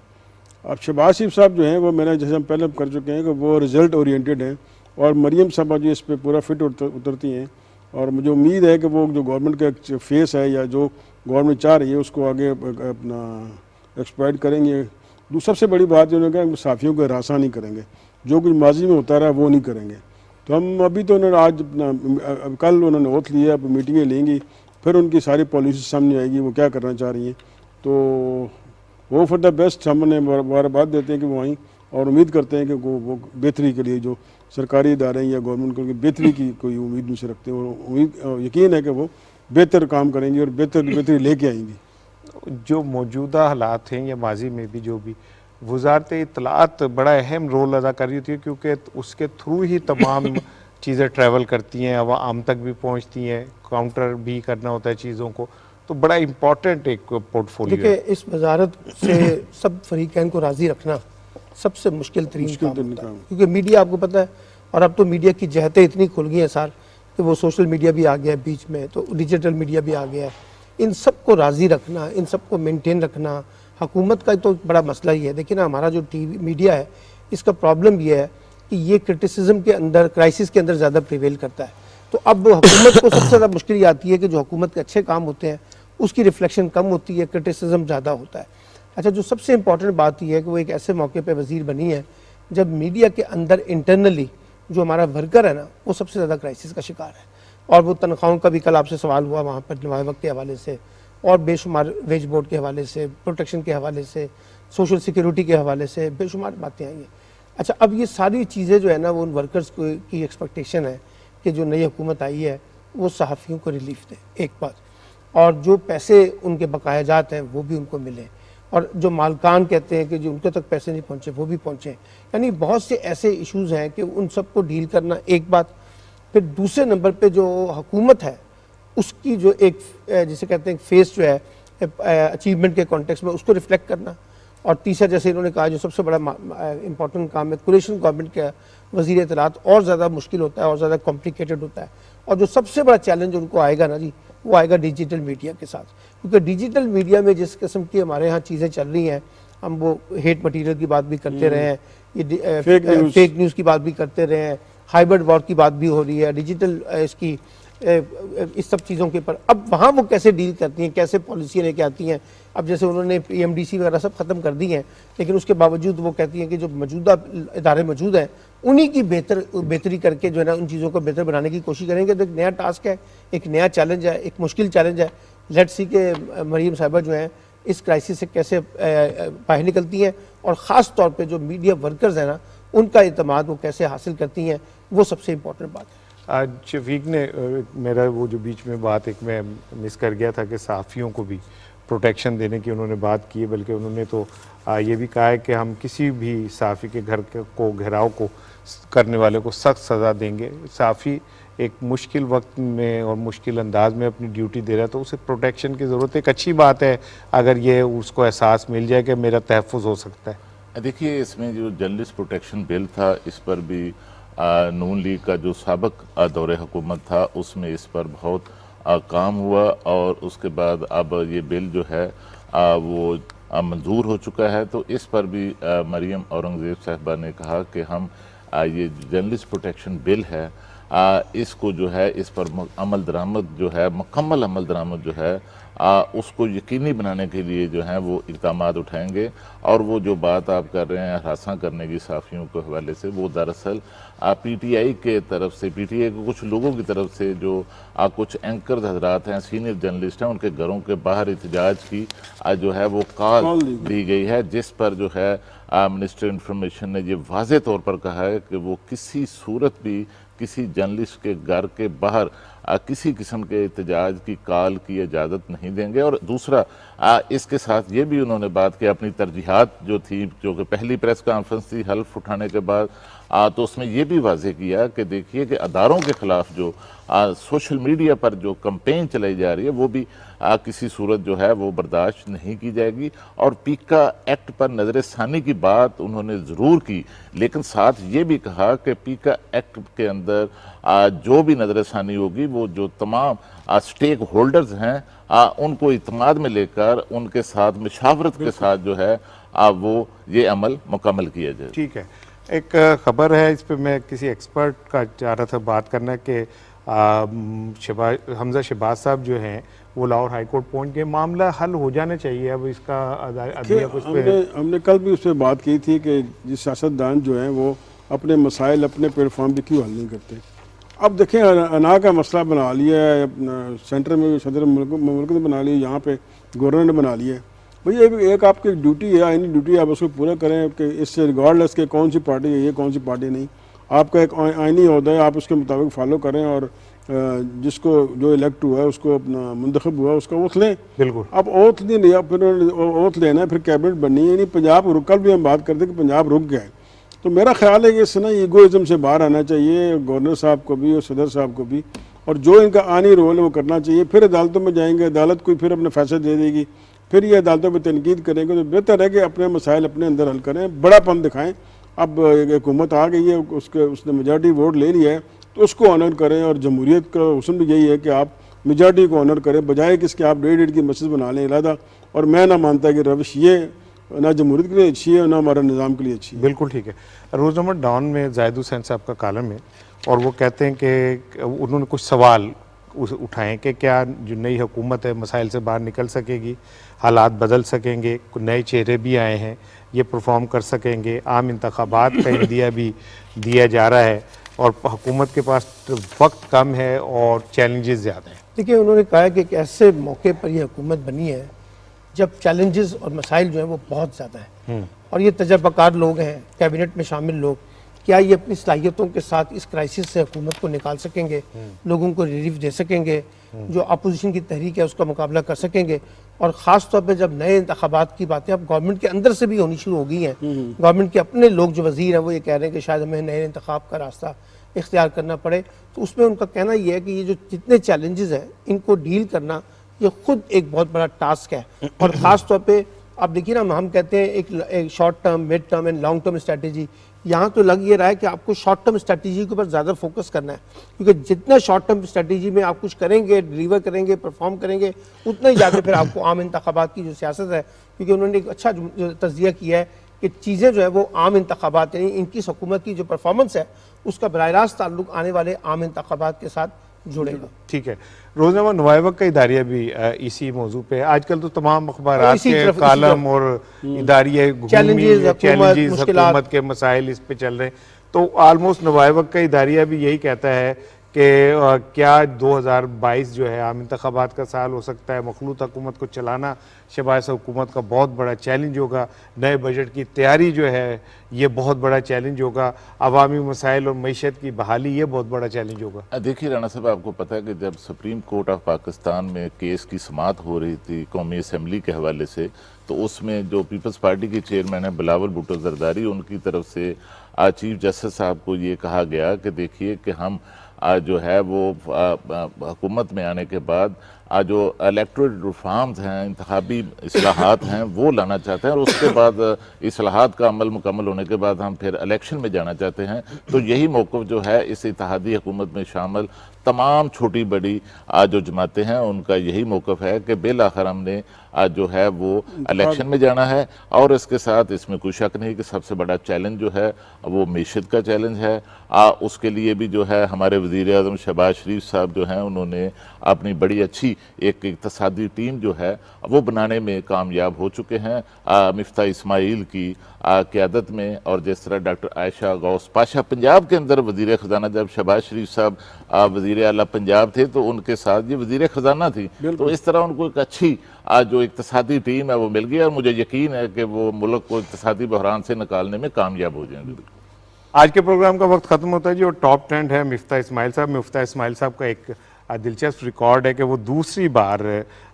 اب شہباز شریف صاحب جو ہیں وہ میں نے جیسے ہم پہلے کر چکے ہیں کہ وہ رزلٹ اورینٹیڈ ہیں, اور مریم صاحبہ جو اس پہ پورا فٹ اترتی ہیں, اور مجھے امید ہے کہ وہ جو گورنمنٹ کا فیس ہے یا جو گورنمنٹ چاہ رہی ہے اس کو آگے اپنا ایکسپلائٹ کریں گے. سب سے بڑی بات انہوں نے کہا کہ صحافیوں کو ہراساں نہیں کریں گے, جو کچھ ماضی میں ہوتا رہا وہ نہیں کریں گے. تو ہم ابھی تو انہوں نے آج کل انہوں نے اوتھ لیا, اب میٹنگیں لیں گی, پھر ان کی ساری پالیسی سامنے آئے گی وہ کیا کرنا چاہ رہی ہیں. تو وہ فار دا بیسٹ ہم نے مبارکباد دیتے ہیں کہ وہ آئیں, اور امید کرتے ہیں کہ وہ بہتری کے لیے جو سرکاری ادارے یا گورنمنٹ کو بہتری کی کوئی امید ان سے رکھتے ہیں, اور یقین ہے کہ وہ بہتر کام کریں گی اور بہتری لے کے آئیں گی. جو موجودہ حالات ہیں یا ماضی میں بھی جو بھی وزارت اطلاعات بڑا اہم رول ادا کر رہی تھی, کیونکہ اس کے تھرو ہی تمام چیزیں ٹریول کرتی ہیں, عوام تک بھی پہنچتی ہیں, کاؤنٹر بھی کرنا ہوتا ہے چیزوں کو, تو بڑا امپورٹنٹ ایک پورٹ فولیو ہے. دیکھیں اس وزارت سے سب فریقین کو راضی رکھنا سب سے مشکل ترین کام ہوتا ہے, کیونکہ میڈیا آپ کو پتہ ہے, اور اب تو میڈیا کی جہتیں اتنی کھل گئی ہیں سار کہ وہ سوشل میڈیا بھی آ گیا ہے بیچ میں, تو ڈیجیٹل میڈیا بھی آ گیا ہے. ان سب کو راضی رکھنا, ان سب کو مینٹین رکھنا حکومت کا تو بڑا مسئلہ ہی ہے. دیکھیں نا, ہمارا جو ٹی وی میڈیا ہے اس کا پرابلم یہ ہے کہ یہ کرٹیسزم کے اندر، کرائسس کے اندر زیادہ پریویل کرتا ہے. تو اب حکومت کو سب سے زیادہ مشکل یہ آتی ہے کہ جو حکومت کے اچھے کام ہوتے ہیں اس کی ریفلیکشن کم ہوتی ہے، کرٹیسزم زیادہ ہوتا ہے. اچھا، جو سب سے امپورٹنٹ بات یہ ہے کہ وہ ایک ایسے موقع پہ وزیر بنی ہے جب میڈیا کے اندر انٹرنلی جو ہمارا ورکر ہے نا وہ سب سے زیادہ کرائسس کا شکار ہے. اور وہ تنخواہوں کا بھی کل آپ سے سوال ہوا وہاں پر نمائے وقت کے حوالے سے، اور بے شمار ویج بورڈ کے حوالے سے، پروٹیکشن کے حوالے سے، سوشل سیکیورٹی کے حوالے سے بے شمار باتیں آئی ہیں. اچھا، اب یہ ساری چیزیں جو ہے نا وہ ان ورکرز کی ایکسپیکٹیشن ہے کہ جو نئی حکومت آئی ہے وہ صحافیوں کو ریلیف دے، ایک بات، اور جو پیسے ان کے بقایا جات ہیں وہ بھی ان کو ملیں، اور جو مالکان کہتے ہیں کہ جو ان کے تک پیسے نہیں پہنچے وہ بھی پہنچیں. یعنی بہت سے ایسے ایشوز ہیں کہ ان سب کو ڈیل کرنا ایک بات. پھر دوسرے نمبر پہ جو حکومت ہے اس کی جو ایک جسے کہتے ہیں فیس جو ہے اچیومنٹ کے کانٹیکس میں اس کو ریفلیکٹ کرنا. اور تیسرا جیسے انہوں نے کہا جو سب سے بڑا امپورٹنٹ کام ہے کولیشن گورنمنٹ کا وزیر اطلاعات، اور زیادہ مشکل ہوتا ہے اور زیادہ کمپلیکیٹڈ ہوتا ہے. اور جو سب سے بڑا چیلنج ان کو آئے گا نا جی وہ آئے گا ڈیجیٹل میڈیا کے ساتھ. کیونکہ ڈیجیٹل میڈیا میں جس قسم کی ہمارے ہاں چیزیں چل رہی ہیں، ہم وہ ہیٹ مٹیریل کی بات بھی کرتے رہے ہیں، یہ فیک نیوز کی بات بھی کرتے رہے ہیں، ہائبرڈ وار کی بات بھی ہو رہی ہے، ڈیجیٹل اس سب چیزوں کے اوپر اب وہاں وہ کیسے ڈیل کرتی ہیں، کیسے پالیسیاں لے کے آتی ہیں. اب جیسے انہوں نے PMDC وغیرہ سب ختم کر دی ہیں، لیکن اس کے باوجود وہ کہتی ہیں کہ جو موجودہ ادارے موجود ہیں انہی کی بہتری کر کے جو ہے نا ان چیزوں کو بہتر بنانے کی کوشش کریں گے. تو ایک نیا ٹاسک ہے، ایک نیا چیلنج ہے، ایک مشکل چیلنج ہے. لیٹس سی کہ مریم صاحبہ جو ہیں اس کرائسس سے کیسے باہر نکلتی ہیں، اور خاص طور پہ جو میڈیا ورکرز ہیں نا ان کا اعتماد وہ کیسے حاصل کرتی ہیں، وہ سب سے امپورٹنٹ بات ہے. آج شفیق نے میرا وہ جو بیچ میں بات ایک میں مس کر گیا تھا کہ صحافیوں کو بھی پروٹیکشن دینے کی انہوں نے بات کی ہے، بلکہ انہوں نے تو یہ بھی کہا ہے کہ ہم کسی بھی صحافی کے گھر کو گھیراؤ کو کرنے والے کو سخت سزا دیں گے. صحافی ایک مشکل وقت میں اور مشکل انداز میں اپنی ڈیوٹی دے رہا ہے تو اسے پروٹیکشن کی ضرورت ہے. ایک اچھی بات ہے اگر یہ اس کو احساس مل جائے کہ میرا تحفظ ہو سکتا ہے. دیکھیے، اس میں جو جرنلسٹ پروٹیکشن بل تھا اس پر بھی نون لیگ کا جو سابق دور حکومت تھا اس میں اس پر بہت کام ہوا، اور اس کے بعد اب یہ بل جو ہے وہ منظور ہو چکا ہے. تو اس پر بھی مریم اورنگزیب صاحبہ نے کہا کہ ہم یہ جرنلسٹ پروٹیکشن بل ہے اس کو جو ہے اس پر عمل درآمد جو ہے مکمل عمل درآمد جو ہے اس کو یقینی بنانے کے لیے جو ہیں وہ اقدامات اٹھائیں گے. اور وہ جو بات آپ کر رہے ہیں ہراساں کرنے کی صحافیوں کے حوالے سے، وہ دراصل PTI کے طرف سے، PTI کے کچھ لوگوں کی طرف سے جو کچھ اینکرز حضرات ہیں، سینئر جرنلسٹ ہیں، ان کے گھروں کے باہر احتجاج کی جو ہے وہ کال دی گئی ہے، جس پر جو ہے منسٹر انفارمیشن نے یہ واضح طور پر کہا ہے کہ وہ کسی صورت بھی کسی جرنلسٹ کے گھر کے باہر کسی قسم کے احتجاج کی کال کی اجازت نہیں دیں گے. اور دوسرا اس کے ساتھ یہ بھی انہوں نے بات کی اپنی ترجیحات جو تھی، جو کہ پہلی پریس کانفرنس تھی حلف اٹھانے کے بعد، تو اس میں یہ بھی واضح کیا کہ دیکھیے کہ اداروں کے خلاف جو سوشل میڈیا پر جو کمپین چلائی جا رہی ہے وہ بھی کسی صورت جو ہے وہ برداشت نہیں کی جائے گی. اور پیکا ایکٹ پر نظر ثانی کی بات انہوں نے ضرور کی، لیکن ساتھ یہ بھی کہا کہ پیکا ایکٹ کے اندر جو بھی نظر ثانی ہوگی وہ جو تمام سٹیک ہولڈرز ہیں ان کو اعتماد میں لے کر ان کے ساتھ مشاورت کے ساتھ جو ہے وہ یہ عمل مکمل کیا جائے. ٹھیک ہے، ایک خبر ہے اس پہ میں کسی ایکسپرٹ کا چاہ رہا تھا بات کرنا کہ حمزہ شہباز صاحب جو ہیں وہ لاہور ہائی کورٹ پہنچ گئے. معاملہ حل ہو جانا چاہیے. اب اس کا ہم نے کل بھی اس پہ بات کی تھی کہ سیاستدان جو ہیں وہ اپنے مسائل اپنے پلیٹ فارم پہ کیوں حل نہیں کرتے. اب دیکھیں انا کا مسئلہ بنا لیا ہے، سینٹر میں صدر مملکت نے بنا لیا، یہاں پہ گورنر نے بنا لیا ہے. بھئی یہ بھی ایک آپ کی ڈیوٹی ہے، آئینی ڈیوٹی ہے، آپ اس کو پورا کریں کہ اس سے ریگارڈلیس کہ کون سی پارٹی ہے یہ کون سی پارٹی نہیں. آپ کا ایک آئینی عہدہ ہے، آپ اس کے مطابق فالو کریں، اور جس کو جو الیکٹ ہوا ہے اس کو اپنا منتخب ہوا اس کا اوتھ لیں. بالکل. اب اوتھ نہیں لیا، پھر اوتھ لینا ہے، پھر کیبنٹ بننی ہے. نہیں پنجاب کل بھی ہم بات کرتے کہ پنجاب رک گیا ہے. تو میرا خیال ہے کہ اس سے نا ایگوازم سے باہر آنا چاہیے گورنر صاحب کو بھی اور صدر صاحب کو بھی، اور جو ان کا آئینی رول ہے وہ کرنا چاہیے. پھر عدالتوں میں جائیں گے، عدالت کوئی پھر اپنے فیصلے دے دے گی، پھر یہ عدالتوں پہ تنقید کریں گے. تو بہتر ہے کہ اپنے مسائل اپنے اندر حل کریں، بڑا پن دکھائیں. اب حکومت آ گئی ہے، اس نے میجارٹی ووٹ لے لیا ہے تو اس کو آنر کریں. اور جمہوریت کا حسن بھی یہی ہے کہ آپ میجارٹی کو آنر کریں، بجائے کہ اس کے آپ ڈیڑھ کی مسجد بنا لیں علیحدہ. اور میں نہ مانتا کہ روش یہ نہ جمہوریت کے لیے اچھی ہے نہ ہمارا نظام کے لیے اچھی ہے. بالکل ٹھیک ہے. روزنامہ ڈان میں زاہد حسین صاحب کا کالم ہے اور وہ کہتے ہیں کہ انہوں نے کچھ سوال اٹھائیں کہ کیا جو نئی حکومت ہے مسائل سے باہر نکل سکے گی, حالات بدل سکیں گے, نئے چہرے بھی آئے ہیں, یہ پرفارم کر سکیں گے, عام انتخابات کا عندیہ بھی دیا جا رہا ہے اور حکومت کے پاس وقت کم ہے اور چیلنجز زیادہ ہیں. دیکھیں انہوں نے کہا کہ ایک ایسے موقع پر یہ حکومت بنی ہے جب چیلنجز اور مسائل جو ہیں وہ بہت زیادہ ہیں اور یہ تجربہ کار لوگ ہیں, کیبنٹ میں شامل لوگ, کیا یہ اپنی صلاحیتوں کے ساتھ اس کرائسس سے حکومت کو نکال سکیں گے, لوگوں کو ریلیف دے سکیں گے, جو اپوزیشن کی تحریک ہے اس کا مقابلہ کر سکیں گے. اور خاص طور پہ جب نئے انتخابات کی باتیں اب گورنمنٹ کے اندر سے بھی ہونی شروع ہو گئی ہیں, گورنمنٹ کے اپنے لوگ جو وزیر ہیں وہ یہ کہہ رہے ہیں کہ شاید ہمیں نئے انتخاب کا راستہ اختیار کرنا پڑے, تو اس میں ان کا کہنا یہ ہے کہ یہ جو جتنے چیلنجز ہیں ان کو ڈیل کرنا یہ خود ایک بہت بڑا ٹاسک ہے. اور خاص طور پہ آپ دیکھیے نا, ہم کہتے ہیں ایک short term, mid term and long term strategy, یہاں تو لگ یہ رہا ہے کہ آپ کو شارٹ ٹرم اسٹریٹجی کے اوپر زیادہ فوکس کرنا ہے, کیونکہ جتنا شارٹ ٹرم اسٹریٹجی میں آپ کچھ کریں گے, ڈیلیور کریں گے, پرفارم کریں گے, اتنا ہی جا کے پھر آپ کو عام انتخابات کی جو سیاست ہے, کیونکہ انہوں نے ایک اچھا تجزیہ کیا ہے کہ چیزیں جو ہے وہ عام انتخابات یعنی ان کی حکومت کی جو پرفارمنس ہے اس کا براہ راست تعلق آنے والے عام انتخابات کے ساتھ جڑے گا. ٹھیک ہے. روزنامہ نوائے وقت کا اداریہ بھی اسی موضوع پہ, آج کل تو تمام اخبارات کے کالم اور اداریہ چیلنجز حکومت کے مسائل اس پہ چل رہے ہیں, تو آلموسٹ نوائے وقت کا اداریہ بھی یہی کہتا ہے کہ کیا 2022 جو ہے عام انتخابات کا سال ہو سکتا ہے, مخلوط حکومت کو چلانا شباز حکومت کا بہت بڑا چیلنج ہوگا, نئے بجٹ کی تیاری جو ہے یہ بہت بڑا چیلنج ہوگا, عوامی مسائل اور معیشت کی بحالی یہ بہت بڑا چیلنج ہوگا. دیکھیے رانا صاحب, آپ کو پتہ ہے کہ جب سپریم کورٹ آف پاکستان میں کیس کی سماعت ہو رہی تھی قومی اسمبلی کے حوالے سے, تو اس میں جو پیپلز پارٹی کے چیئرمین ہیں بلاول بھٹو زرداری, ان کی طرف سے چیف جسٹس صاحب کو یہ کہا گیا کہ دیکھیے کہ ہم جو ہے وہ حکومت میں آنے کے بعد جو الیکٹورل ریفارمز ہیں, انتخابی اصلاحات ہیں, وہ لانا چاہتے ہیں, اور اس کے بعد اصلاحات کا عمل مکمل ہونے کے بعد ہم پھر الیکشن میں جانا چاہتے ہیں. تو یہی موقف جو ہے اس اتحادی حکومت میں شامل تمام چھوٹی بڑی جو جماعتیں ہیں ان کا یہی موقف ہے کہ بالآخر ہم نے جو ہے وہ الیکشن میں جانا ہے. اور اس کے ساتھ اس میں کوئی شک نہیں کہ سب سے بڑا چیلنج جو ہے وہ معیشت کا چیلنج ہے. اس کے لیے بھی جو ہے ہمارے وزیر اعظم شہباز شریف صاحب جو ہیں انہوں نے اپنی بڑی اچھی ایک اقتصادی ٹیم جو ہے وہ بنانے میں کامیاب ہو چکے ہیں مفتاح اسماعیل کی قیادت میں. اور جس طرح ڈاکٹر عائشہ غوث پاشا پنجاب کے اندر وزیر خزانہ, جب شہباز شریف صاحب وزیر اعلیٰ پنجاب تھے تو ان کے ساتھ یہ وزیر خزانہ تھی, تو اس طرح ان کو ایک اچھی جو اقتصادی ٹیم ہے وہ مل گئی, اور مجھے یقین ہے کہ وہ ملک کو اقتصادی بحران سے نکالنے میں کامیاب ہو جائیں گے. آج کے پروگرام کا وقت ختم ہوتا ہے جی, اور ٹاپ ٹرینڈ ہے مفتاح اسماعیل صاحب. مفتاح اسماعیل صاحب کا ایک دلچسپ ریکارڈ ہے کہ وہ دوسری بار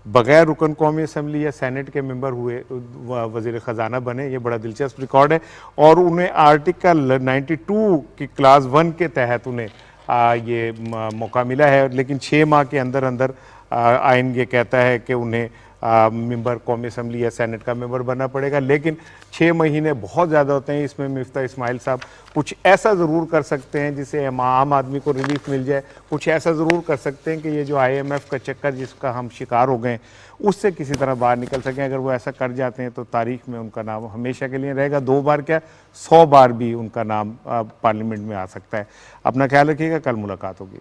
بغیر رکن قومی اسمبلی یا سینٹ کے ممبر ہوئے وزیر خزانہ بنے. یہ بڑا دلچسپ ریکارڈ ہے, اور انہیں آرٹیکل 92 کی کلاس 1 کے تحت انہیں یہ موقع ملا ہے, لیکن 6 ماہ کے اندر اندر آئین یہ کہتا ہے کہ انہیں ممبر قومی اسمبلی یا سینٹ کا ممبر بننا پڑے گا. لیکن 6 مہینے بہت زیادہ ہوتے ہیں, اس میں مفتاح اسماعیل صاحب کچھ ایسا ضرور کر سکتے ہیں جسے عام آدمی کو ریلیف مل جائے, کچھ ایسا ضرور کر سکتے ہیں کہ یہ جو IMF کا چکر جس کا ہم شکار ہو گئے اس سے کسی طرح باہر نکل سکیں. اگر وہ ایسا کر جاتے ہیں تو تاریخ میں ان کا نام ہمیشہ کے لیے رہے گا. 2 بار کیا 100 بار بھی ان کا نام پارلیمنٹ میں آ سکتا ہے. اپنا خیال رکھیے گا, کل ملاقات ہوگی.